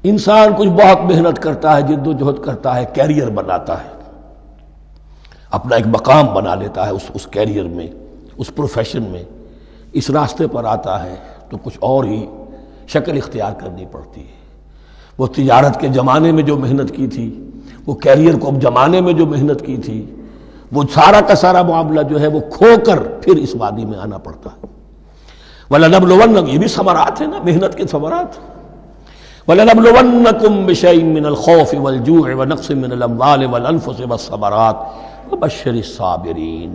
انسان کچھ بہت محنت کرتا ہے، جد و جہد کرتا ہے، کیریئر بناتا ہے، اپنا ایک مقام بنا لیتا ہے اس کیریئر میں، اس پروفیشن میں، اس راستے پر آتا ہے تو کچھ اور ہی شکل اختیار کرنی پڑتی ہے۔ وہ تجارت کے زمانے میں جو محنت کی تھی، وہ کیریئر کو جمانے میں جو محنت کی تھی، وہ سارا کا سارا معاملہ جو ہے وہ کھو کر پھر اس وادی میں آنا پڑتا ہے۔ وَلَنَبْلُوَنَّكُمْ، یہ بھی ثمرات ہیں نا، محنت کے ثمرات۔ وَلَنَبْلُوَنَّكُمْ بِشَيْءٍ مِّنَ الْخَوْفِ وَالْجُوعِ وَنَقْصٍ مِّنَ الْأَمْوَالِ وَالْأَنفُسِ وَالثَّمَرَاتِ وَبَشِّرِ الصَّابِرِينَ،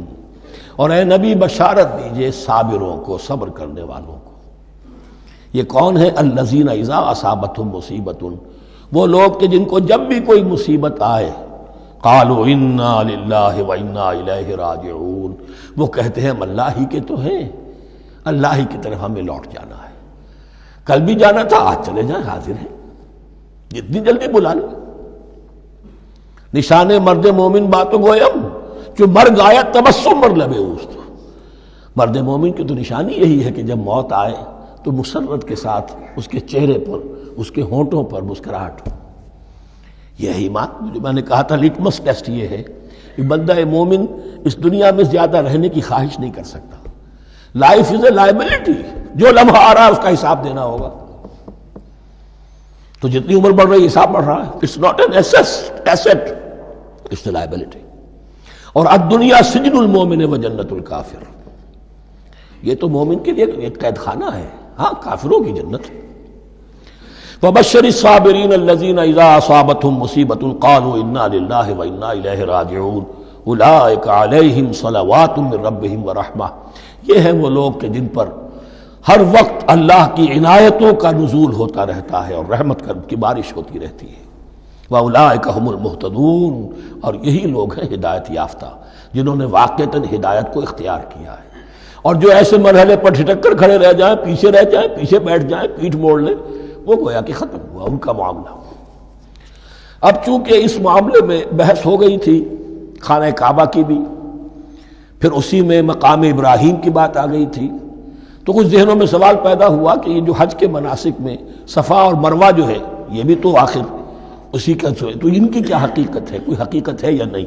اور اے نبی بشارت دیجئے صابروں کو، صبر کرنے والوں کو۔ یہ کون ہے؟ الذین اذا اصابتہم مصیبۃ، وہ لوگ کہ جن کو جب بھی کوئی مصیبت آئے قالوا انا للہ وانا الیہ راجعون، وہ کہتے ہیں ہم اللہ ہی کے تو ہیں، اللہ ہی کی طرف ہمیں لوٹ جانا ہے، کل بھی جانا تھا آج چلے جائیں، حاضر ہیں، جتنی جلدی بلا لیں۔ نشان مرد مومن باتوں گویم جو مرگ آیا تبسم مر لبے اوست، مرد مومن کی تو نشانی یہی ہے کہ جب موت آئے تو مسرت کے ساتھ اس کے چہرے پر، اس کے ہونٹوں پر مسکراہٹ ہو۔ یہ ایمان، جو میں نے کہا تھا لٹمس ٹیسٹ یہ ہے کہ بندہ مومن اس دنیا میں زیادہ رہنے کی خواہش نہیں کر سکتا۔ لائف از اے لائبلٹی، جو لمحہ آ رہا ہے اس کا حساب دینا ہوگا، تو جتنی عمر بڑھ رہی ہے حساب بڑھ رہا ہے۔ It's not an asset, it's a liability. اور الدنیا سجن المومن و جنت الکافر، یہ تو مومن کے لیے ایک قید خانہ ہے، ہاں کافروں کی جنت۔ وَبَشِّرِ الصَّابِرِينَ الَّذِينَ إِذَا أَصَابَتْهُمْ مُصِيبَةٌ قَالُوا إِنَّا لِلَّهِ وَإِنَّا إِلَيْهِ رَاجِعُونَ أُولَٰئِكَ عَلَيْهِمْ صَلَوَاتٌ مِّن رَّبِّهِمْ وَرَحْمَةٌ، یہ ہیں وہ لوگ کہ جن پر ہر وقت اللہ کی عنایتوں کا نزول ہوتا رہتا ہے اور رحمت کی بارش ہوتی رہتی ہے۔ وَأُولَٰئِكَ هُمُ الْمُهْتَدُونَ، اور یہی لوگ ہیں ہدایت یافتہ جنہوں نے واقعتاً ہدایت کو اختیار کیا ہے۔ اور جو ایسے مرحلے پر ٹھٹک کر کھڑے رہ جائیں، پیچھے رہ جائیں، پیچھے بیٹھ جائیں، پیٹھ موڑ لیں، وہ گویا کہ ختم ہوا ان کا معاملہ۔ اب چونکہ اس معاملے میں بحث ہو گئی تھی خانہ کعبہ کی بھی، پھر اسی میں مقام ابراہیم کی بات آ گئی تھی، تو کچھ ذہنوں میں سوال پیدا ہوا کہ یہ جو حج کے مناسک میں صفا اور مروہ جو ہے یہ بھی تو آخر اسی کا جو ہے، تو ان کی کیا حقیقت ہے، کوئی حقیقت ہے یا نہیں؟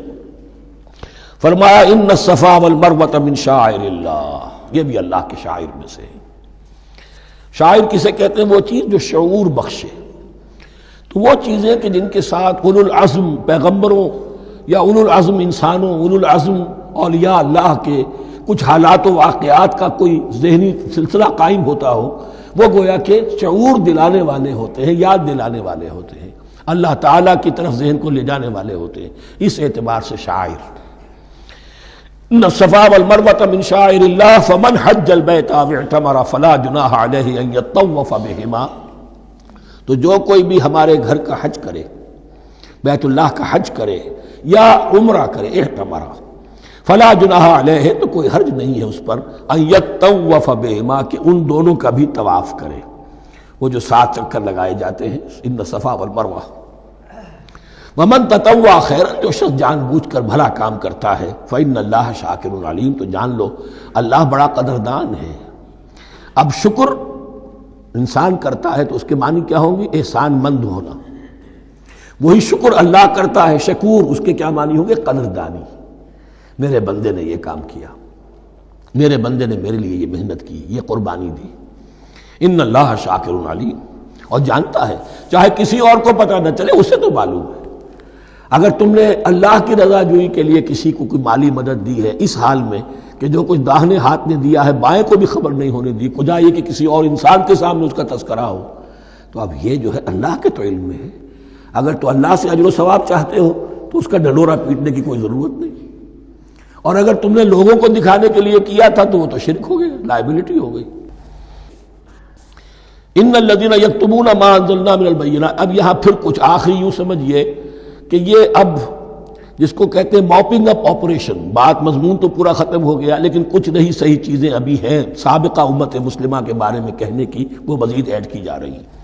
فرمایا ان الصفا والمروہ من شعائر اللہ، یہ بھی اللہ کے شاعر میں سے ہے۔ شاعر کسے کہتے ہیں؟ وہ چیز جو شعور بخشے، تو وہ چیزیں کہ جن کے ساتھ اولو العزم پیغمبروں یا اولو العزم انسانوں، اولو العزم اولیاء اللہ کے کچھ حالات و واقعات کا کوئی ذہنی سلسلہ قائم ہوتا ہو، وہ گویا کہ شعور دلانے والے ہوتے ہیں، یاد دلانے والے ہوتے ہیں، اللہ تعالیٰ کی طرف ذہن کو لے جانے والے ہوتے ہیں، اس اعتبار سے شاعر۔ ان الصفا والمروہ من شعائر اللہ فمن حج البیت او اعتمر فلا جناح علیہ ان یطوف بہما، تو جو کوئی بھی ہمارے گھر کا حج کرے، بیت اللہ کا حج کرے یا عمرہ کرے، اعتمر، فلا جناح علیہ، تو کوئی حرج نہیں ہے اس پر، ان یطوف بہما، کہ ان دونوں کا بھی طواف کرے، وہ جو 7 چکر لگائے جاتے ہیں، ان الصفا والمروہ۔ ومن تطوع خیرا، جو شخص جان بوجھ کر بھلا کام کرتا ہے، فإن اللہ شاکر علیم، تو جان لو اللہ بڑا قدردان ہے۔ اب شکر انسان کرتا ہے تو اس کے معنی کیا ہوں گے؟ احسان مند ہونا۔ وہی شکر اللہ کرتا ہے شکور، اس کے کیا معنی ہوں گے؟ قدردانی، میرے بندے نے یہ کام کیا، میرے بندے نے میرے لیے یہ محنت کی، یہ قربانی دی۔ ان اللہ شاکر علیم، اور جانتا ہے، چاہے کسی اور کو پتہ نہ چلے اسے تو معلوم ہے۔ اگر تم نے اللہ کی رضا جوئی کے لیے کسی کو کوئی مالی مدد دی ہے اس حال میں کہ جو کچھ داہنے ہاتھ نے دیا ہے بائیں کو بھی خبر نہیں ہونے دی، کجا یہ کہ کسی اور انسان کے سامنے اس کا تذکرہ ہو، تو اب یہ جو ہے اللہ کے تو علم میں ہے۔ اگر تو اللہ سے اجر و ثواب چاہتے ہو تو اس کا ڈنڈورا پیٹنے کی کوئی ضرورت نہیں، اور اگر تم نے لوگوں کو دکھانے کے لیے کیا تھا تو وہ تو شرک ہو گیا، لائبلٹی ہو گئی۔ ان الذین یکتمون ما انزلنا من البینات، اب یہاں پھر کچھ آخری یوں سمجھیے کہ یہ اب جس کو کہتے ہیں موپنگ اپ آپریشن، بات مضمون تو پورا ختم ہو گیا لیکن کچھ نہیں صحیح چیزیں ابھی ہیں سابقہ امت مسلمہ کے بارے میں کہنے کی، وہ مزید ایڈ کی جا رہی ہیں۔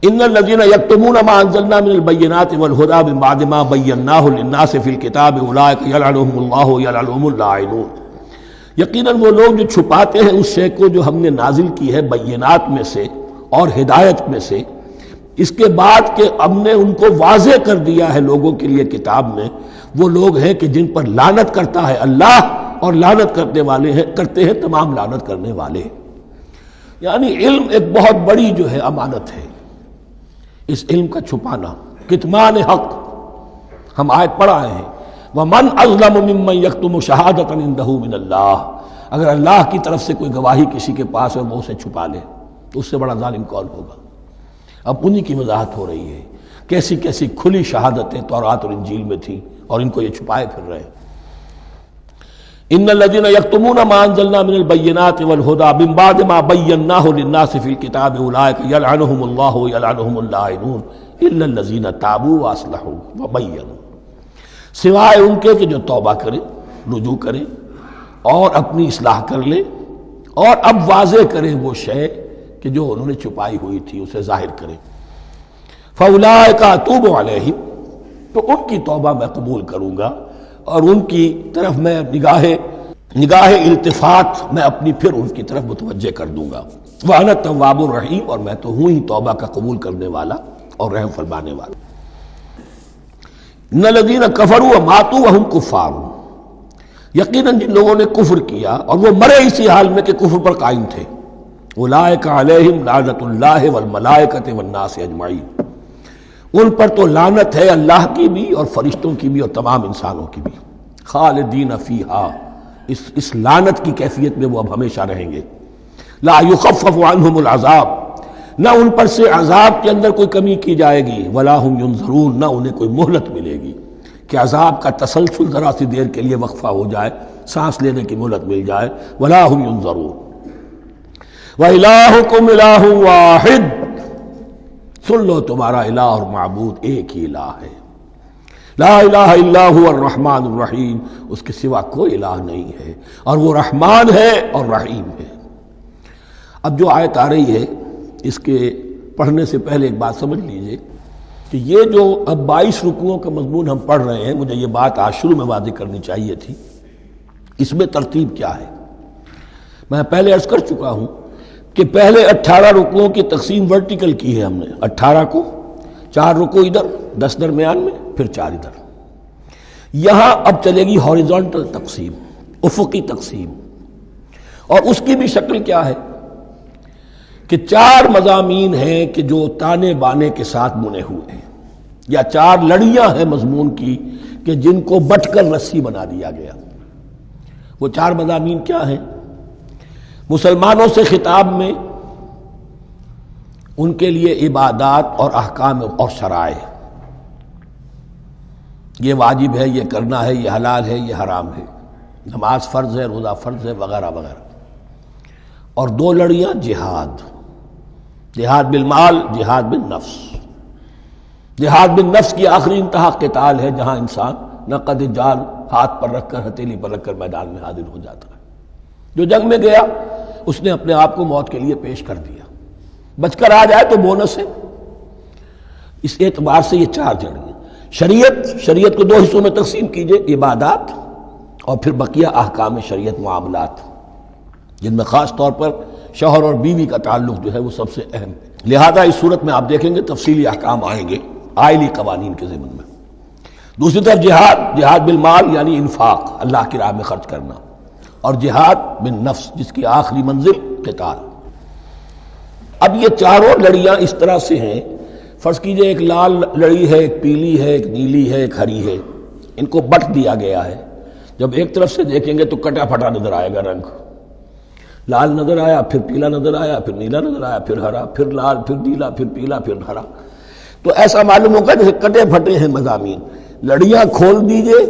ان الذین یکتمون ما انزلنا من البینات والہدی من بعد ما بیناہ للناس فی الکتاب اولئک یلعنهم اللہ یلعنهم اللاعنون، یقیناً وہ لوگ جو چھپاتے ہیں اس شے کو جو ہم نے نازل کی ہے بینات میں سے اور ہدایت میں سے، اس کے بعد کہ ہم نے ان کو واضح کر دیا ہے لوگوں کے لیے کتاب میں، وہ لوگ ہیں کہ جن پر لعنت کرتا ہے اللہ، اور لعنت کرتے ہیں تمام لعنت کرنے والے۔ یعنی علم ایک بہت بڑی جو ہے امانت ہے، اس علم کا چھپانا، کتمان حق، ہم آیت پڑھ آئے ہیں وَمَنْ أَظْلَمُ مِمَّنْ يَكْتُمُ شَهَادَةً عِنْدَهُ مِنَ اللَّهِ، اگر اللہ کی طرف سے کوئی گواہی کسی کے پاس ہے اور وہ اسے چھپا لے تو اس سے بڑا ظالم کون ہوگا؟ اب انہی کی وضاحت ہو رہی ہے، کیسی کیسی کھلی شہادتیں تورات اور انجیل میں تھیں اور ان کو یہ چھپائے پھر رہے ہیں۔ ان الذين يكتمون ما انزلنا من البينات والهدى من بعد ما بيناه للناس في الكتاب اولئك يلعنهم الله ويلعنهم اللاعنون الا الذين تابوا واصلحوا وبينوا، سوائے ان کے کہ جو توبہ کریں، رجوع کریں اور اپنی اصلاح کر لیں اور اب واضح کریں وہ شے کہ جو انہوں نے چھپائی ہوئی تھی اسے ظاہر کریں۔ فاولئک اتوب علیہم، تو ان کی توبہ میں قبول کروں گا اور ان کی طرف میں نگاہ التفات میں اپنی پھر ان کی طرف متوجہ کر دوں گا۔ وَأَنَا التَّوَّابُ الرَّحِيمُ، اور میں تو ہوں ہی توبہ کا قبول کرنے والا اور رحم فرمانے والا۔ إِنَّ الَّذِينَ كَفَرُوا وَمَاتُوا وَهُمْ كُفَّارٌ، یقیناً جن لوگوں نے کفر کیا اور وہ مرے اسی حال میں کہ کفر پر قائم تھے، أُولَٰئِكَ عَلَيْهِمْ لَعْنَةُ اللَّهِ وَالْمَلَائِكَةِ وَالنَّاسِ أَجْمَعِينَ، ان پر تو لعنت ہے اللہ کی بھی اور فرشتوں کی بھی اور تمام انسانوں کی بھی۔ خالدین فیہا، اس لعنت کی کیفیت میں وہ اب ہمیشہ رہیں گے۔ لا یخفف عنہم العذاب، نہ ان پر سے عذاب کے اندر کوئی کمی کی جائے گی، ولا ہم ینظرون، نہ انہیں کوئی مہلت ملے گی کہ عذاب کا تسلسل ذرا سی دیر کے لیے وقفہ ہو جائے، سانس لینے کی مہلت مل جائے۔ ولا ہم ینظرون۔ وَإِلَٰهُكُمْ إِلَٰهٌ وَاحِدٌ، سن لو تمہارا الہ اور معبود ایک ہی الہ ہے۔ لا الہ الا هو الرحمن الرحیم، اس کے سوا کوئی الہ نہیں ہے اور وہ رحمان ہے اور رحیم ہے۔ اب جو آیت آ رہی ہے اس کے پڑھنے سے پہلے ایک بات سمجھ لیجئے کہ یہ جو اب 22 رکوعوں کا مضمون ہم پڑھ رہے ہیں، مجھے یہ بات آج شروع میں واضح کرنی چاہیے تھی، اس میں ترتیب کیا ہے۔ میں پہلے عرض کر چکا ہوں کہ پہلے 18 رکوعوں کی تقسیم ورٹیکل کی ہے ہم نے، 18 کو 4 رکوع ادھر، 10 درمیان میں، پھر 4 ادھر۔ یہاں اب چلے گی ہاریزونٹل تقسیم، افقی تقسیم، اور اس کی بھی شکل کیا ہے کہ 4 مضامین ہیں کہ جو تانے بانے کے ساتھ بنے ہوئے ہیں، یا 4 لڑیاں ہیں مضمون کی کہ جن کو بٹ کر رسی بنا دیا گیا۔ وہ 4 مضامین کیا ہیں؟ مسلمانوں سے خطاب میں ان کے لیے عبادات اور احکام اور شرائع، یہ واجب ہے، یہ کرنا ہے، یہ حلال ہے، یہ حرام ہے، نماز فرض ہے، روزہ فرض ہے، وغیرہ وغیرہ۔ اور 2 لڑیاں جہاد، جہاد بالمال، جہاد بالنفس۔ جہاد بالنفس کی آخری انتہا قتال ہے، جہاں انسان نقد جان ہاتھ پر رکھ کر، ہتھیلی پر رکھ کر میدان میں حاضر ہو جاتا ہے۔ جو جنگ میں گیا اس نے اپنے آپ کو موت کے لیے پیش کر دیا، بچ کر آ جائے تو بونس ہے۔ اس اعتبار سے یہ 4 جڑیں۔ شریعت کو 2 حصوں میں تقسیم کیجئے، عبادات اور پھر بقیہ احکام شریعت، معاملات، جن میں خاص طور پر شوہر اور بیوی کا تعلق جو ہے وہ سب سے اہم ہے۔ لہذا اس صورت میں آپ دیکھیں گے تفصیلی احکام آئیں گے آئلی قوانین کے ضمن میں۔ دوسری طرف جہاد بالمال یعنی انفاق، اللہ کی راہ میں خرچ کرنا، اور جہاد بالنفس جس کی آخری منزل قتال۔ اب یہ 4 لڑیاں اس طرح سے ہیں، فرض کیجئے ایک لال لڑی ہے، ایک پیلی ہے، ایک نیلی ہے، ایک ہری ہے، ان کو بٹ دیا گیا ہے۔ جب ایک طرف سے دیکھیں گے تو کٹا پھٹا نظر آئے گا، رنگ لال نظر آیا، پھر پیلا نظر آیا، پھر نیلا نظر آیا، پھر ہرا، پھر لال، پھر نیلا، پھر پیلا، پھر ہرا۔ تو ایسا معلوم ہوگا جیسے کٹے پھٹے ہیں مضامین۔ لڑیاں کھول دیجئے،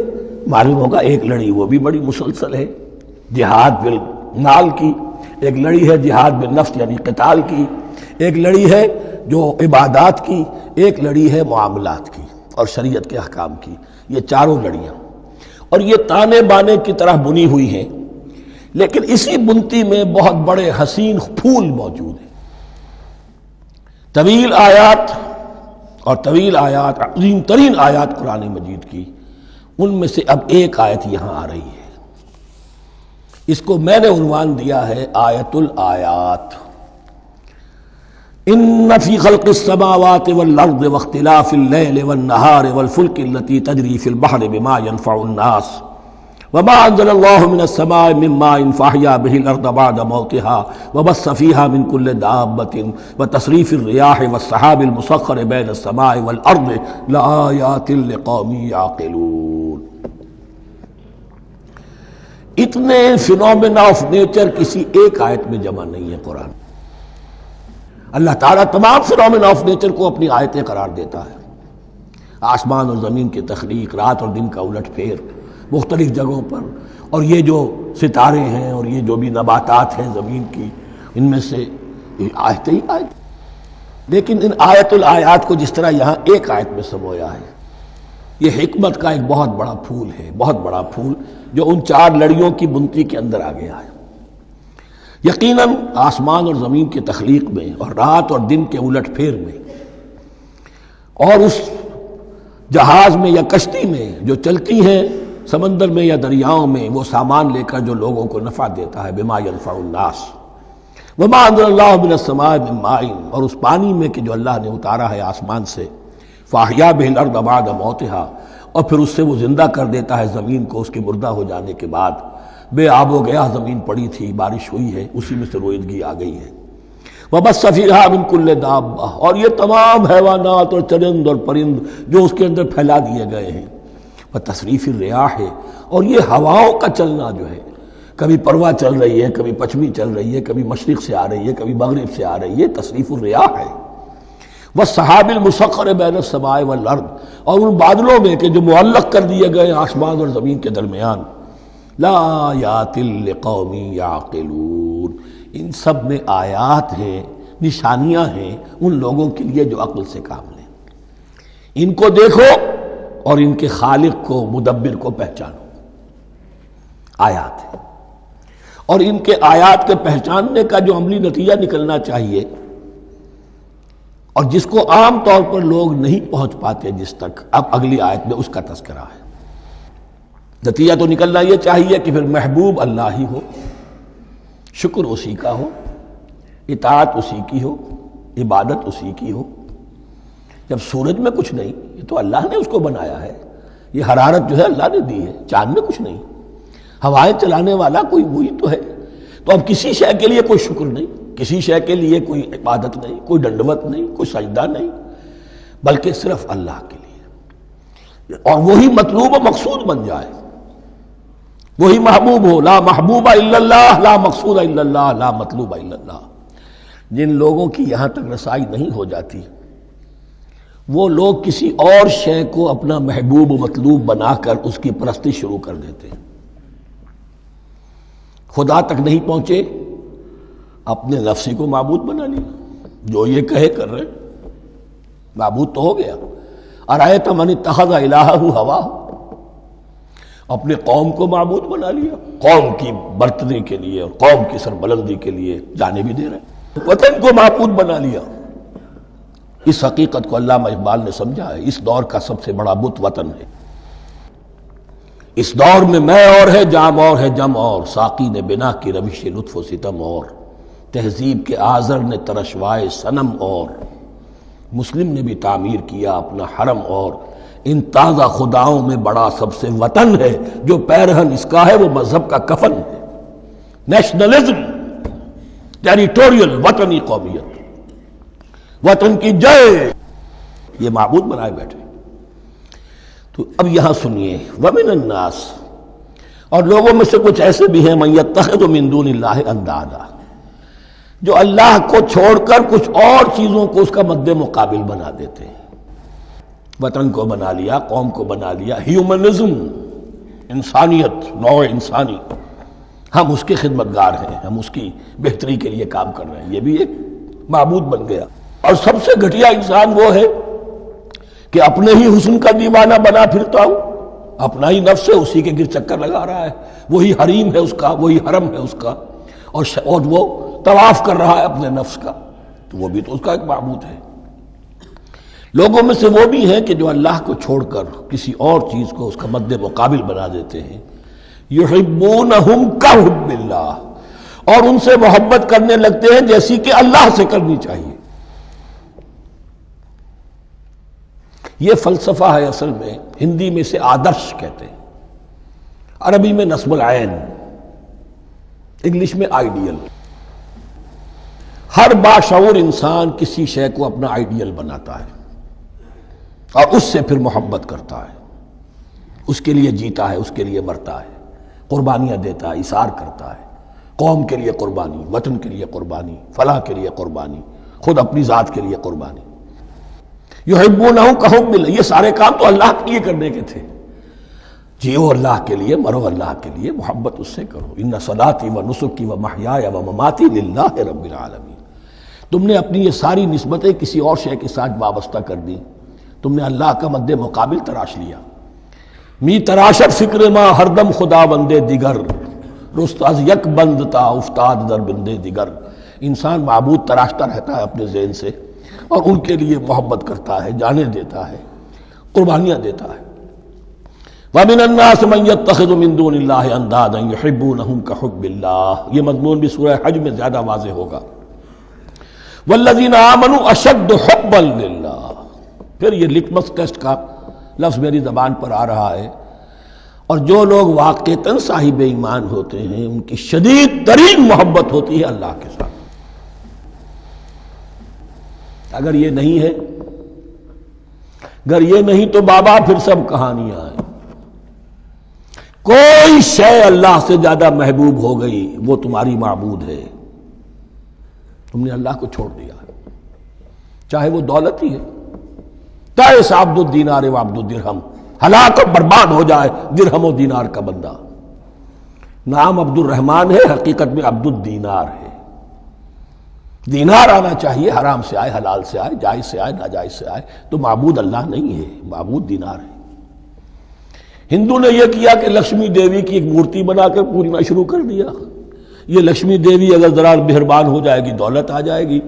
معلوم ہوگا ایک لڑی وہ بھی بڑی مسلسل ہے، جہاد بالمال کی، ایک لڑی ہے جہاد بالنفس یعنی قتال کی، ایک لڑی ہے جو عبادات کی، ایک لڑی ہے معاملات کی اور شریعت کے احکام کی۔ یہ 4 لڑیاں، اور یہ تانے بانے کی طرح بنی ہوئی ہیں، لیکن اسی بنتی میں بہت بڑے حسین پھول موجود ہیں۔ طویل آیات، عظیم ترین آیات قرآن مجید کی، ان میں سے اب ایک آیت یہاں آ رہی ہے۔ اس کو میں نے عنوان دیا ہے آیت الآیات۔ ان فی خلق السماوات والارض واختلاف اللیل والنہار والفلک التی تجری فی البحر بما ينفع الناس وما انزل اللہ من السماء من ماء فاحیا به الارض بعد موتها وبث فیہا من کل دابۃ وتصریف الریاح والسحاب المسخر بین السماء والارض لآیات لقوم یعقلون۔ اتنے فینومینا آف نیچر کسی ایک آیت میں جمع نہیں ہے قرآن. اللہ تعالیٰ تمام فینومینا آف نیچر کو اپنی آیتیں قرار دیتا ہے. آسمان اور زمین کی تخلیق، رات اور دن کا الٹ پھیر مختلف جگہوں پر، اور یہ جو ستارے ہیں اور یہ جو بھی نباتات ہیں زمین کی، ان میں سے آیتیں ہی آیت. لیکن ان آیت الآیات کو جس طرح یہاں ایک آیت میں سمویا ہے، یہ حکمت کا ایک بہت بڑا پھول ہے، بہت بڑا پھول جو ان 4 لڑیوں کی بنتی کے اندر آ گیا ہے. یقیناً آسمان اور زمین کی تخلیق میں اور رات اور دن کے الٹ پھیر میں اور اس جہاز میں یا کشتی میں جو چلتی ہیں سمندر میں یا دریاؤں میں، وہ سامان لے کر جو لوگوں کو نفع دیتا ہے، بما ينفع الناس وما انزل اللہ من السماء من ماء، اور اس پانی میں کہ جو اللہ نے اتارا ہے آسمان سے، فاحیا به الارض بعد موتها، اور پھر اس سے وہ زندہ کر دیتا ہے زمین کو اس کے مردہ ہو جانے کے بعد. بے آب و گیا زمین پڑی تھی، بارش ہوئی ہے، اسی میں سے روئیدگی آ گئی ہے. وبث فیہا من کل دابہ، اور یہ تمام حیوانات اور چرند اور پرند جو اس کے اندر پھیلا دیے گئے ہیں. وتصریف الریاح، اور یہ ہواؤں کا چلنا جو ہے، کبھی پرواں چل رہی ہے، کبھی پچھمی چل رہی ہے، کبھی مشرق سے آ رہی ہے، کبھی مغرب سے آ رہی ہے، تصریف الریاح ہے. والسحاب المسخر بین السماء والارض، اور ان بادلوں میں کہ جو معلق کر دیے گئے آسمان اور زمین کے درمیان. لآیات لقوم یعقلون، ان سب میں آیات ہیں، نشانیاں ہیں ان لوگوں کے لیے جو عقل سے کام لیں. ان کو دیکھو اور ان کے خالق کو، مدبر کو پہچانو. آیات ہے، اور ان کے آیات کے پہچاننے کا جو عملی نتیجہ نکلنا چاہیے، اور جس کو عام طور پر لوگ نہیں پہنچ پاتے جس تک، اب اگلی آیت میں اس کا تذکرہ ہے. نتیجہ تو نکلنا یہ چاہیے کہ پھر محبوب اللہ ہی ہو، شکر اسی کا ہو، اطاعت اسی کی ہو، عبادت اسی کی ہو. جب سورج میں کچھ نہیں، یہ تو اللہ نے اس کو بنایا ہے، یہ حرارت جو ہے اللہ نے دی ہے، چاند میں کچھ نہیں، ہوائیں چلانے والا کوئی وہی تو ہے. تو اب کسی شے کے لیے کوئی شکر نہیں، کسی شے کے لیے کوئی عبادت نہیں، کوئی ڈنڈوت نہیں، کوئی سجدہ نہیں، بلکہ صرف اللہ کے لیے. اور وہی مطلوب و مقصود بن جائے، وہی محبوب ہو. لا محبوب الا اللہ، لا مقصود الا اللہ، لا مطلوب الا اللہ. جن لوگوں کی یہاں تک رسائی نہیں ہو جاتی، وہ لوگ کسی اور شے کو اپنا محبوب و مطلوب بنا کر اس کی پرستی شروع کر دیتے ہیں. خدا تک نہیں پہنچے، اپنے نفسی کو معبود بنا لیا، جو یہ کہے کر رہے، معبود تو ہو گیا. ارأیت من اتخذ الہہ ہواہ، اپنے قوم کو معبود بنا لیا، قوم کی برتری کے لیے اور قوم کی سربلندی کے لیے جانے بھی دے رہے، وطن کو معبود بنا لیا. اس حقیقت کو علامہ اقبال نے سمجھا ہے. اس دور کا سب سے بڑا بت وطن ہے. اس دور میں میں اور ہے، جام اور ہے، جم اور، ساقی نے بنا کی روش لطف و ستم اور، تہذیب کے آزر نے ترشوائے صنم اور، مسلم نے بھی تعمیر کیا اپنا حرم اور، ان تازہ خداؤں میں بڑا سب سے وطن ہے، جو پیرہن اس کا ہے وہ مذہب کا کفن ہے. نیشنلزم، ٹیریٹوریل، وطنی قومیت، وطن کی جے، یہ معبود بنائے بیٹھے. تو اب یہاں سنیے، ومن الناس، اور لوگوں میں سے کچھ ایسے بھی ہیں، من یتخذ من دون اللہ اندادا، جو اللہ کو چھوڑ کر کچھ اور چیزوں کو اس کا مد مقابل بنا دیتے ہیں. وطن کو بنا لیا، قوم کو بنا لیا، ہیومنزم، انسانیت، نوع انسانی، ہم اس کے خدمتگار ہیں، ہم اس کی بہتری کے لیے کام کر رہے ہیں، یہ بھی ایک معبود بن گیا. اور سب سے گھٹیا انسان وہ ہے کہ اپنے ہی حسن کا دیوانہ بنا پھرتا ہوں، اپنا ہی نفس ہے، اسی کے گر چکر لگا رہا ہے، وہی حریم ہے اس کا، وہی حرم ہے اس کا، اور وہ طواف کر رہا ہے اپنے نفس کا، تو وہ بھی تو اس کا ایک معبود ہے. لوگوں میں سے وہ بھی ہیں کہ جو اللہ کو چھوڑ کر کسی اور چیز کو اس کا مد مقابل بنا دیتے ہیں. یحبونہم کحب اللہ، اور ان سے محبت کرنے لگتے ہیں جیسی کہ اللہ سے کرنی چاہیے. یہ فلسفہ ہے اصل میں، ہندی میں سے آدرش کہتے ہیں، عربی میں نصب العین، انگلش میں آئیڈیل. ہر باشعور انسان کسی شے کو اپنا آئیڈیل بناتا ہے اور اس سے پھر محبت کرتا ہے، اس کے لیے جیتا ہے، اس کے لیے مرتا ہے. قربانیاں دیتا ہے، ایثار کرتا ہے، قوم کے لیے قربانی، وطن کے لیے قربانی، فلاح کے لیے قربانی، خود اپنی ذات کے لیے قربانی۔ یحبونہ کحب اللہ، یہ سارے کام تو اللہ کے لیے کرنے کے تھے۔ جیو اللہ کے لیے، مرو اللہ کے لیے، محبت اس سے کرو۔ ان صلاتی و نسکی و محیای و مماتی للہ رب العالمین۔ تم نے اپنی یہ ساری نسبتیں کسی اور شے کے ساتھ وابستہ کر دی، تم نے اللہ کا مد مقابل تراش لیا۔ می تراشت فکر ما ہر دم خدا بندے دیگر، رست از یک بند تا افتاد در بندے دیگر۔ انسان معبود تراشتا رہتا ہے اپنے ذہن سے، اور ان کے لیے محبت کرتا ہے، جانیں دیتا ہے، قربانیاں دیتا ہے۔ وَمِنَ النَّاسِ مَن يَتَّخِذُ مِن دُونِ اللَّهِ أَندَادًا يُحِبُّونَهُمْ كَحُبِّ اللَّهِ، یہ مضمون بھی سورہ حج میں زیادہ واضح ہوگا۔ وَالَّذِينَ آمَنُوا أَشَدُّ حُبًّا لِلَّهِ، پھر یہ لٹمس ٹیسٹ کا لفظ میری زبان پر آ رہا ہے، اور جو لوگ واقعتاً صاحب ایمان ہوتے ہیں ان کی شدید ترین محبت ہوتی ہے اللہ کے ساتھ۔ اگر یہ نہیں ہے، اگر یہ نہیں تو بابا پھر سب کہانیاں ہیں۔ کوئی شے اللہ سے زیادہ محبوب ہو گئی وہ تمہاری معبود ہے، تم نے اللہ کو چھوڑ دیا، چاہے وہ دولت ہی ہے۔ تائس عبد الدینار و عبد الدرہم، ہلاک اور برباد ہو جائے درہم و دینار کا بندہ۔ نام عبد الرحمن ہے، حقیقت میں عبد الدینار ہے۔ دینار آنا چاہیے، حرام سے آئے، حلال سے آئے، جائز سے آئے، ناجائز سے آئے، تو معبود اللہ نہیں ہے، معبود دینار ہے۔ ہندو نے یہ کیا کہ لکشمی دیوی کی ایک مورتی بنا کر پوجنا شروع کر دیا۔ یہ لکشمی دیوی اگر ذرا مہربان ہو جائے گی دولت آ جائے گی۔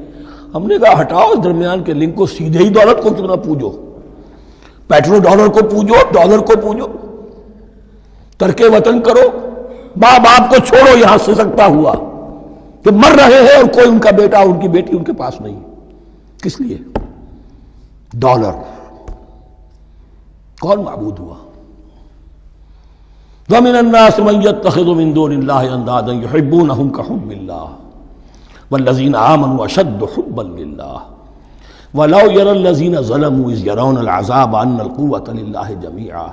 ہم نے کہا ہٹاؤ اس درمیان کے لنک کو، سیدھے ہی دولت کو کیوں نہ پوجو، پیٹرو ڈالر کو پوجو، ڈالر کو پوجو، ترک وطن کرو، ماں باپ کو چھوڑو یہاں سے سکتا ہوا کہ مر رہے ہیں اور کوئی ان کا بیٹا ان کی بیٹی ان کے پاس نہیں۔ کس لیے؟ ڈالر۔ کون معبود ہوا؟ وَمِنَ النَّاسِ مَن يَتَّخِذُ مِن دُونِ اللَّهِ أَندَادًا يُحِبُّونَهُمْ كَحُبِّ اللَّهِ وَالَّذِينَ آمَنُوا أَشَدُّ حُبًّا لِلَّهِ وَلَوْ يَرَى الَّذِينَ ظَلَمُوا إِذْ يَرَوْنَ الْعَذَابَ أَنَّ الْقُوَّةَ لِلَّهِ جَمِيعًا،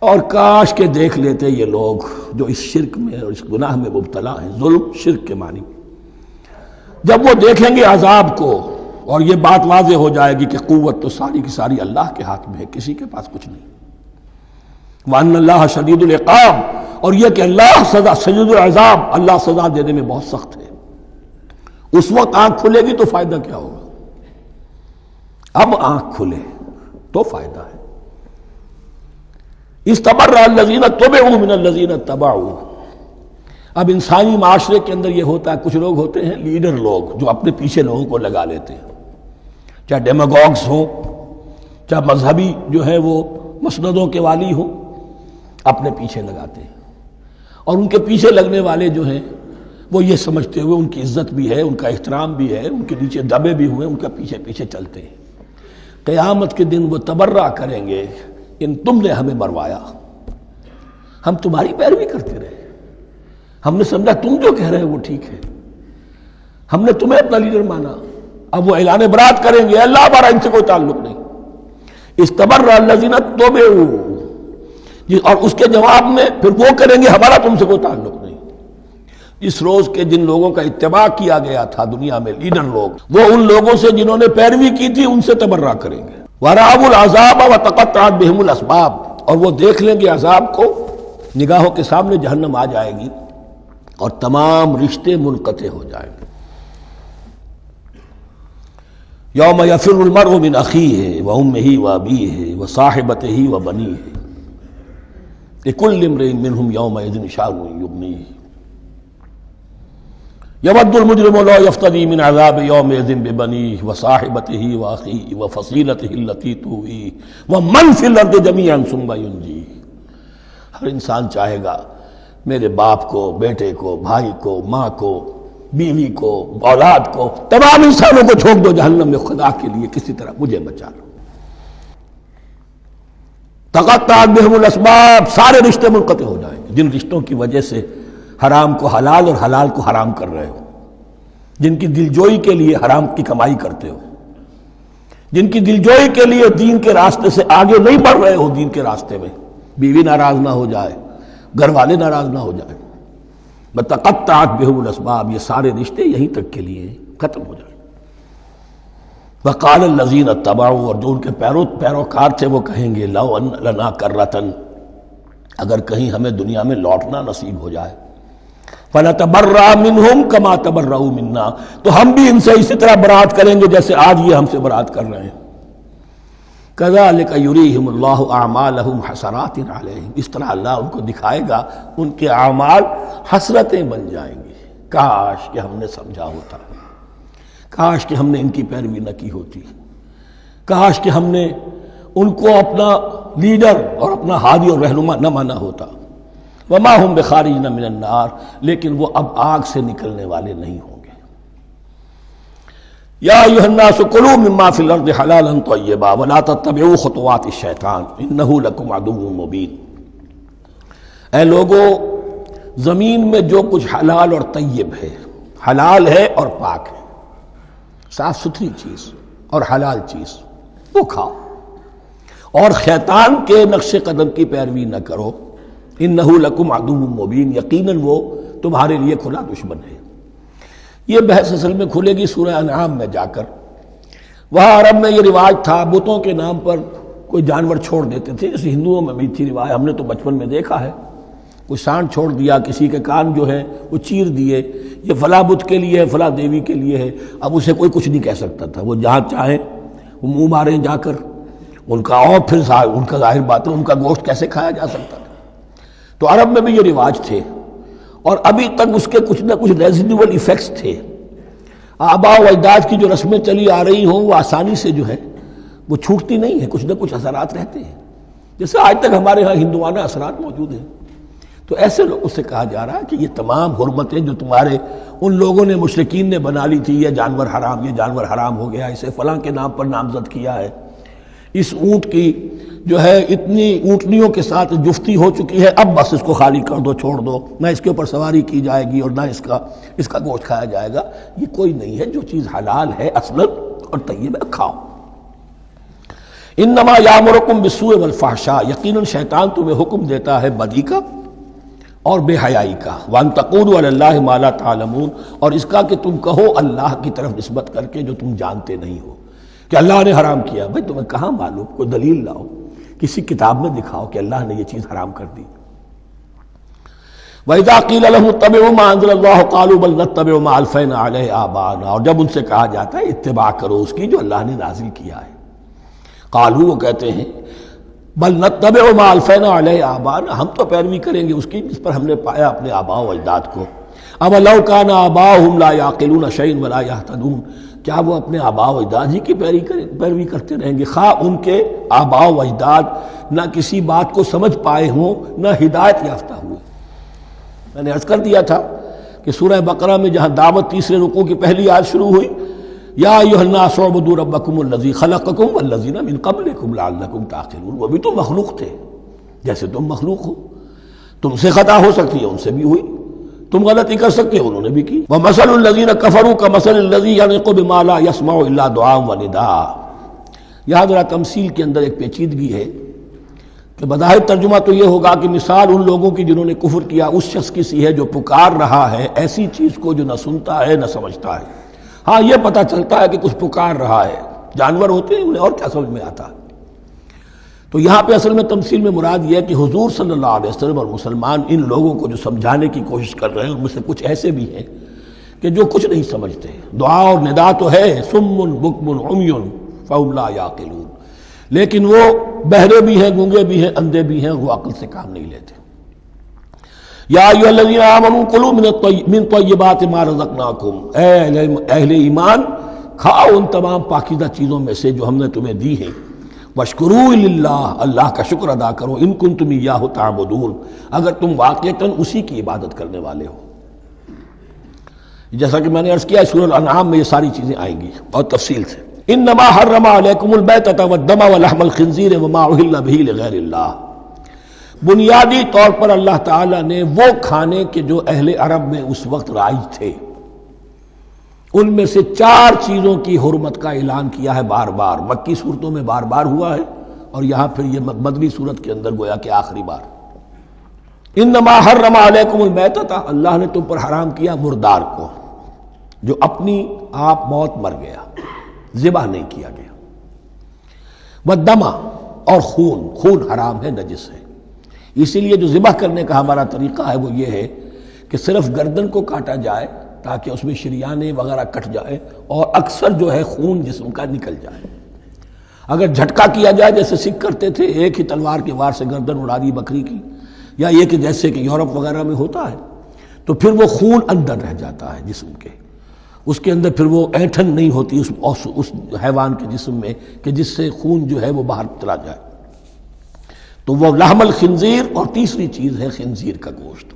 اور کاش کہ دیکھ لیتے یہ لوگ جو اس شرک میں اور اس گناہ میں مبتلا ہیں، ظلم شرک کے معنی، جب وہ دیکھیں گے عذاب کو اور یہ بات واضح ہو جائے گی کہ قوت تو ساری کی ساری اللہ کے ہاتھ میں ہے، کسی کے پاس کچھ نہیں۔ وَأَنَّ اللَّهَ شَدِيدُ الْعِقَابِ، اور یہ کہ اللہ سزا شدید العذاب، اللہ سزا دینے میں بہت سخت ہے۔ اس وقت آنکھ کھلے گی تو فائدہ کیا ہوگا؟ اب آنکھ کھلے تو فائدہ ہے۔ اِسْتَبَرَّأَ الَّذِينَ اتُّبِعُوا مِنَ الَّذِينَ اتَّبَعُوا، اب انسانی معاشرے کے اندر یہ ہوتا ہے، کچھ لوگ ہوتے ہیں لیڈر لوگ جو اپنے پیچھے لوگوں کو لگا لیتے ہیں، چاہے ڈیماگوگز ہو، چاہے مذہبی جو ہے وہ مسندوں کے والی ہوں، اپنے پیچھے لگاتے ہیں، اور ان کے پیچھے لگنے والے جو ہیں وہ یہ سمجھتے ہوئے ان کی عزت بھی ہے، ان کا احترام بھی ہے، ان کے نیچے دبے بھی ہوئے، ان کا پیچھے پیچھے چلتے ہیں۔ قیامت کے دن وہ تبرہ کریں گے، ان تم نے ہمیں مروایا، ہم تمہاری پیروی کرتے رہے، ہم نے سمجھا تم جو کہہ رہے ہیں وہ ٹھیک ہے، ہم نے تمہیں اپنا لیڈر مانا۔ اب وہ اعلان برات کریں گے، اللہ ہمارا ان سے کوئی تعلق نہیں۔ استبرأ الذین اتبعوا، اور اس کے جواب میں پھر وہ کریں گے ہمارا تم سے کوئی تعلق نہیں۔ اس روز کے جن لوگوں کا اتباع کیا گیا تھا دنیا میں، لیڈر لوگ، وہ ان لوگوں سے جنہوں نے پیروی کی تھی ان سے تبرہ کریں گے۔ وَرَأَوُا الْعَذَابَ وَتَقَطَّعَتْ بِهِمُ الْأَسْبَابُ، اور وہ دیکھ لیں گے عذاب کو، نگاہوں کے سامنے جہنم آ جائے گی اور تمام رشتے منقطع ہو جائیں گے۔ یوم یفر المرء من اخیہ وامہ وابیہ وصاحبتہ وبنیہ لکل امرئ منہم یومئذ شأن یغنیہ یود المجرم لا یفتدی من عذاب یومئذ ببنیہ وصاحبتہ واخیہ وفصیلتہ التی تؤویہ ومن فی الارض جمیعا ثم ینجیہ۔ ہر انسان چاہے گا میرے باپ کو، بیٹے کو، بھائی کو، ماں کو، بیوی کو، اولاد کو، تمام انسانوں کو چھوڑ دو جہنم میں، خدا کے لیے کسی طرح مجھے بچا لو۔ تقطعت بہم الاسباب، سارے رشتے منقطع ہو جائیں گے، جن رشتوں کی وجہ سے حرام کو حلال اور حلال کو حرام کر رہے ہو، جن کی دلجوئی کے لیے حرام کی کمائی کرتے ہو، جن کی دلجوئی کے لیے دین کے راستے سے آگے نہیں بڑھ رہے ہو، دین کے راستے میں بیوی ناراض نہ ہو جائے، گھر والے ناراض نہ ہو جائیں. بتقطعت بہم الاسباب، یہ سارے رشتے یہیں تک کے لیے ختم ہو جائیں. وقال الذین اتبعوا، اور جو ان کے پیروکار تھے وہ کہیں گے لو ان لنا کرۃ، اگر کہیں ہمیں دنیا میں لوٹنا نصیب ہو جائے، فنتبرأ منہم کما تبرؤوا منا، تو ہم بھی ان سے اسی طرح برات کریں گے جیسے آج یہ ہم سے برات کر رہے ہیں. کذالک یریہم اللہ اعمالہم حسرات علیہم، اس طرح اللہ ان کو دکھائے گا ان کے اعمال حسرتیں بن جائیں گی. کاش کہ ہم نے سمجھا ہوتا، کاش کہ ہم نے ان کی پیروی نہ کی ہوتی، کاش کہ ہم نے ان کو اپنا لیڈر اور اپنا ہادی اور رہنما نہ مانا ہوتا. وما ہم بخارجین من النار، لیکن وہ اب آگ سے نکلنے والے نہیں ہوں گے. یا ایھا الناس کلوا مما فی الارض حلالا طیبا ولا تتبعوا خطوات الشیطان انہ لکم عدو مبین. اے لوگو، زمین میں جو کچھ حلال اور طیب ہے، حلال ہے اور پاک ہے، صاف ستھری چیز اور حلال چیز، وہ کھاؤ، اور شیطان کے نقش قدم کی پیروی نہ کرو. انہ لکم عدو مبین، یقیناً وہ تمہارے لیے کھلا دشمن ہے. یہ بحث اصل میں کھلے گی سورہ انعام میں جا کر. وہاں عرب میں یہ رواج تھا، بتوں کے نام پر کوئی جانور چھوڑ دیتے تھے، جیسے ہندوؤں میں بھی تھی رواج، ہم نے تو بچپن میں دیکھا ہے. کوئی سانڈ چھوڑ دیا، کسی کے کان جو ہے وہ چیر دیے، یہ فلاں بت کے لیے ہے، فلاں دیوی کے لیے ہے. اب اسے کوئی کچھ نہیں کہہ سکتا تھا، وہ جہاں چاہیں وہ منہ ماریں جا کر ان کا، اور پھر ان کا ظاہر بات ہے ان کا گوشت کیسے کھایا جا سکتا تھا. تو عرب میں بھی یہ رواج تھے، اور ابھی تک اس کے کچھ نہ کچھ ریزیڈیول ایفیکٹس تھے. آباء و اجداد کی جو رسمیں چلی آ رہی ہوں وہ آسانی سے جو ہے وہ چھوٹتی نہیں ہے، کچھ نہ کچھ اثرات رہتے ہیں، جیسے آج تک ہمارے ہاں ہندوانہ اثرات موجود ہیں. تو ایسے لوگوں سے کہا جا رہا ہے کہ یہ تمام حرمتیں جو تمہارے ان لوگوں نے مشرکین نے بنا لی تھی، یہ جانور حرام، یہ جانور حرام ہو گیا، اسے فلاں کے نام پر نامزد کیا ہے، اس اونٹ کی جو ہے اتنی اونٹنیوں کے ساتھ جفتی ہو چکی ہے، اب بس اس کو خالی کر دو، چھوڑ دو، نہ اس کے اوپر سواری کی جائے گی اور نہ اس کا گوشت کھایا جائے گا. یہ کوئی نہیں ہے. جو چیز حلال ہے اصلاً اور طیب ہے، کھاؤ. انما یامرکم بالسوء والفحشاء، یقیناً شیطان تمہیں حکم دیتا ہے بدی کا اور بے حیائی کا. وان تقولوا علی اللہ ما لا تعلمون، اور اس کا کہ تم کہو اللہ کی طرف نسبت کر کے جو تم جانتے نہیں ہو کہ اللہ نے حرام کیا. بھائی تمہیں کہاں معلوم؟ کوئی دلیل لاؤ، کسی کتاب میں دکھاؤ کہ اللہ نے یہ چیز حرام کر دی. وَإِذَا قِيلَ لَهُمُ اتَّبِعُوا مَا أَنزَلَ اللَّهُ قَالُوا بَلْ نَتَّبِعُ مَا أَلْفَيْنَا عَلَيْهِ آبَاءَنَا، اور جب ان سے کہا جاتا ہے اتباع کرو اس کی جو اللہ نے نازل کیا ہے. قالوا، وہ کہتے ہیں بل نتبع ما الفینا علیہ آباءنا، ہم تو پیروی کریں گے اس کی جس پر ہم نے پایا اپنے آباء و اجداد کو. اب لو کان آباؤہم لا یعقلون شیئا ولا یہتدون، کیا وہ اپنے آباء و اجداد ہی کی پیروی کرتے رہیں گے، خواہ ان کے آباء و اجداد نہ کسی بات کو سمجھ پائے ہوں نہ ہدایت یافتہ ہوئے. میں نے عرض کر دیا تھا کہ سورہ بقرہ میں جہاں دعوت تیسرے رکوع کی پہلی آیت شروع ہوئی، یا ایھا الناس اعبدوا ربکم الذی خلقکم والذین من قبلکم لعلکم تعقلون، وہ بھی تو مخلوق تھے جیسے تم مخلوق ہو، تم سے خطا ہو سکتی ہے ان سے بھی ہوئی، تم غلطی کر سکتے ہو انہوں نے بھی کی. ومثل الذین کفروا کمثل الذی ینطق بما لا یسمع الا دعاء ونداء. یہاں ذرا تمثیل کے اندر ایک پیچیدگی ہے کہ بظاہر ترجمہ تو یہ ہوگا کہ مثال ان لوگوں کی جنہوں نے کفر کیا اس شخص کی سی ہے جو پکار رہا ہے ایسی چیز کو جو نہ سنتا ہے نہ سمجھتا ہے. ہاں یہ پتہ چلتا ہے کہ کچھ پکار رہا ہے، جانور ہوتے ہیں انہیں اور کیا سمجھ میں آتا ہے. تو یہاں پہ اصل میں تمثیل میں مراد یہ ہے کہ حضور صلی اللہ علیہ وسلم اور مسلمان ان لوگوں کو جو سمجھانے کی کوشش کر رہے ہیں ان میں سے کچھ ایسے بھی ہیں کہ جو کچھ نہیں سمجھتے. دعا اور ندا تو ہے، صم بکم عمی فہم لا یعقلون، لیکن وہ بہرے بھی ہیں، گونگے بھی ہیں، اندھے بھی ہیں، وہ عقل سے کام نہیں لیتے. یا ایھا الذین آمنوا کلوا من طیبات ما رزقناکم، اے اہل ایمان کھاؤ ان تمام پاکیزہ چیزوں میں سے جو ہم نے تمہیں دی ہیں. واشکروا للہ، اللہ کا شکر ادا کرو، ان کنتم ایاہ تعبدون، اگر تم واقعتاً اسی کی عبادت کرنے والے ہو. جیسا کہ میں نے عرض کیا سورہ الانعام میں یہ ساری چیزیں آئیں گی اور تفصیل سے. انما حرم علیکم المیتۃ والدم ولحم الخنزیر وما اہل بہ لغیر اللہ، بنیادی طور پر اللہ تعالیٰ نے وہ کھانے کے جو اہل عرب میں اس وقت رائج تھے ان میں سے 4 چیزوں کی حرمت کا اعلان کیا ہے بار بار. مکی صورتوں میں بار بار ہوا ہے اور یہاں پھر یہ مدنی صورت کے اندر گویا کہ آخری بار. انما حرم علیکم المیتۃ، اللہ نے تم پر حرام کیا مردار کو، جو اپنی آپ موت مر گیا، ذبح نہیں کیا گیا، والدم، اور خون حرام ہے، نجس ہے۔ اسی لیے جو ذبح کرنے کا ہمارا طریقہ ہے وہ یہ ہے کہ صرف گردن کو کاٹا جائے تاکہ اس میں شریانے وغیرہ کٹ جائے اور اکثر جو ہے خون جسم کا نکل جائے۔ اگر جھٹکا کیا جائے جیسے سکھ کرتے تھے، ایک ہی تلوار کے وار سے گردن اڑا دی بکری کی، یا یہ کہ جیسے کہ یورپ وغیرہ میں ہوتا ہے، تو پھر وہ خون اندر رہ جاتا ہے جسم کے، اس کے اندر پھر وہ اینٹھن نہیں ہوتی اس حیوان کے جسم میں کہ جس سے خون جو ہے وہ باہر چلا جائے، تو وہ لحم الخنزیر، اور تیسری چیز ہے خنزیر کا گوشت،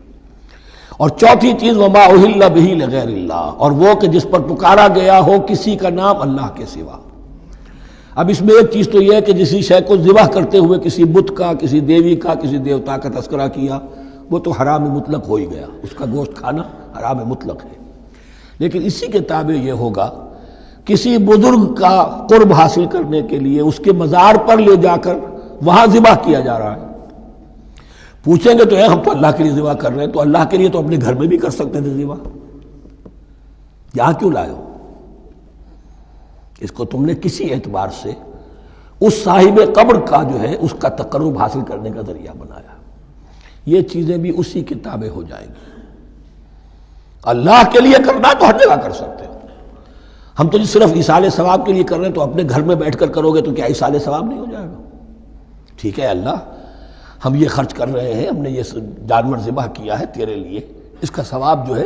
اور چوتھی چیز وما اہل بہ لغیر اللہ، اور وہ کہ جس پر پکارا گیا ہو کسی کا نام اللہ کے سوا۔ اب اس میں ایک چیز تو یہ ہے کہ جسی شے کو ذبح کرتے ہوئے کسی بت کا، کسی دیوی کا، کسی دیوتا کا تذکرہ کیا، وہ تو حرام مطلق ہو ہی گیا، اس کا گوشت کھانا حرام مطلق ہے۔ لیکن اسی کے تابع یہ ہوگا کسی بزرگ کا قرب حاصل کرنے کے لیے اس کے مزار پر لے جا کر وہاں ذبح کیا جا رہا ہے۔ پوچھیں گے تو ہم تو اللہ کے لیے ذبح کر رہے ہیں، تو اللہ کے لیے تو اپنے گھر میں بھی کر سکتے تھے ذبح، یہاں کیوں لائے ہو؟ اس کو تم نے کسی اعتبار سے اس صاحب قبر کا جو ہے اس کا تقرب حاصل کرنے کا ذریعہ بنایا۔ یہ چیزیں بھی اسی کے تابع ہو جائیں گی۔ اللہ کے لیے کرنا تو ہر جگہ کر سکتے ہو، ہم تو صرف ایصال ثواب کے لیے کر رہے ہیں، تو اپنے گھر میں بیٹھ کر کرو گے تو کیا ایصال ثواب نہیں ہو جائے گا؟ ٹھیک ہے اللہ، ہم یہ خرچ کر رہے ہیں، ہم نے یہ جانور ذبح کیا ہے تیرے لیے، اس کا ثواب جو ہے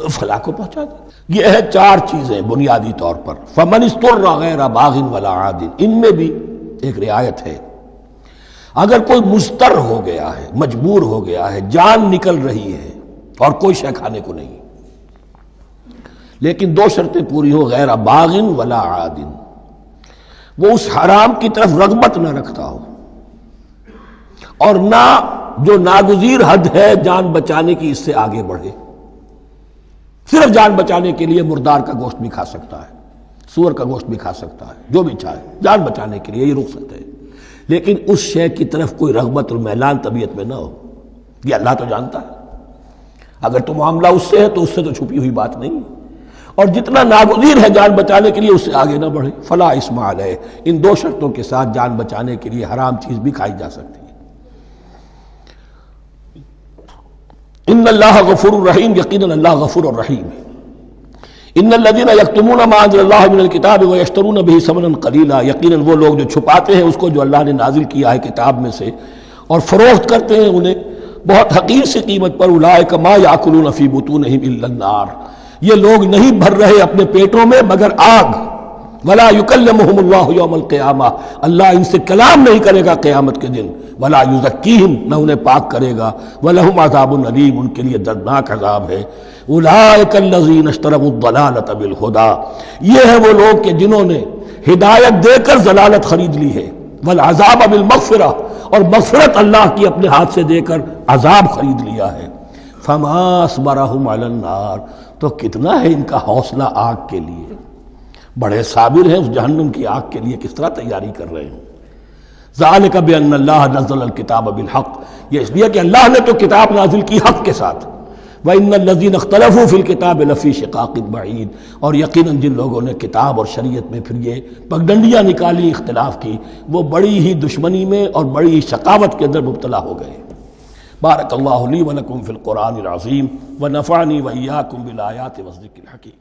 فلاں کو پہنچا دے۔ یہ ہے چار چیزیں بنیادی طور پر۔ فمن اضطر غیر باغ ولا عاد، ان میں بھی ایک رعایت ہے، اگر کوئی مضطر ہو گیا ہے، مجبور ہو گیا ہے، جان نکل رہی ہے اور کوئی شے کھانے کو نہیں، لیکن دو شرطیں پوری ہو، غیر باغ ولا عاد، وہ اس حرام کی طرف رغبت نہ رکھتا ہو، اور نہ جو ناگزیر حد ہے جان بچانے کی اس سے آگے بڑھے۔ صرف جان بچانے کے لیے مردار کا گوشت بھی کھا سکتا ہے، سور کا گوشت بھی کھا سکتا ہے، جو بھی چاہے، جان بچانے کے لیے یہ رخصت ہے، لیکن اس شے کی طرف کوئی رغبت اور میلان طبیعت میں نہ ہو۔ یہ اللہ تو جانتا ہے، اگر تو معاملہ اس سے ہے تو اس سے تو چھپی ہوئی بات نہیں ہے، اور جتنا ناگزیر ہے جان بچانے کے لیے اس سے آگے نہ بڑھے۔ فلا اثم علیہ، ان دو شرطوں کے ساتھ جان بچانے کے لیے حرام چیز بھی کھائی جا سکتی ہے۔ ان اللہ غفور الرحیم، یقیناً اللہ غفور الرحیم ہے۔ ان الذین یکتمون ما انزل اللہ من الکتاب ویشترون بہ ثمنا قلیلا، یقیناً وہ لوگ جو چھپاتے ہیں اس کو جو اللہ نے نازل کیا ہے کتاب میں سے اور فروخت کرتے ہیں انہیں بہت حقیر سی قیمت پر، اولئک ما یاکلون فی بطونہم الا النار، یہ لوگ نہیں بھر رہے اپنے پیٹوں میں مگر آگ۔ ولا یکلمہم اللہ یوم القیامہ، اللہ ان سے کلام نہیں کرے گا قیامت کے دن۔ ولا یزکیہم، نہ انہیں پاک کرے گا۔ ولہم عذاب علیم، ان کے لیے دردناک عذاب ہے۔ اولئک الذین اشتروا الضلالۃ بالہدی، یہ ہیں وہ لوگ کہ جنہوں نے ہدایت دے کر ضلالت خرید لی ہے، والعذاب بالمغفرہ، اور مغفرت اللہ کی اپنے ہاتھ سے دے کر عذاب خرید لیا ہے۔ فما اصبرہم علی النار، تو کتنا ہے ان کا حوصلہ آگ کے لیے، بڑے صابر ہیں اس جہنم کی آگ کے لیے، کس طرح تیاری کر رہے ہیں۔ ذالک بان اللہ نزل الکتاب بالحق، یہ اس لیے کہ اللہ نے تو کتاب نازل کی حق کے ساتھ۔ وان الذین اختلفوا فی الکتاب لفی شقاق بعید، اور یقیناً جن لوگوں نے کتاب اور شریعت میں پھر یہ پگڈنڈیاں نکالی، اختلاف کی، وہ بڑی ہی دشمنی میں اور بڑی ہی شقاوت کے اندر مبتلا ہو گئے۔ بارک اللہ لی ولکم فی القرآن العظیم ونفعنی وإیاکم بالآیات والذکر الحکیم۔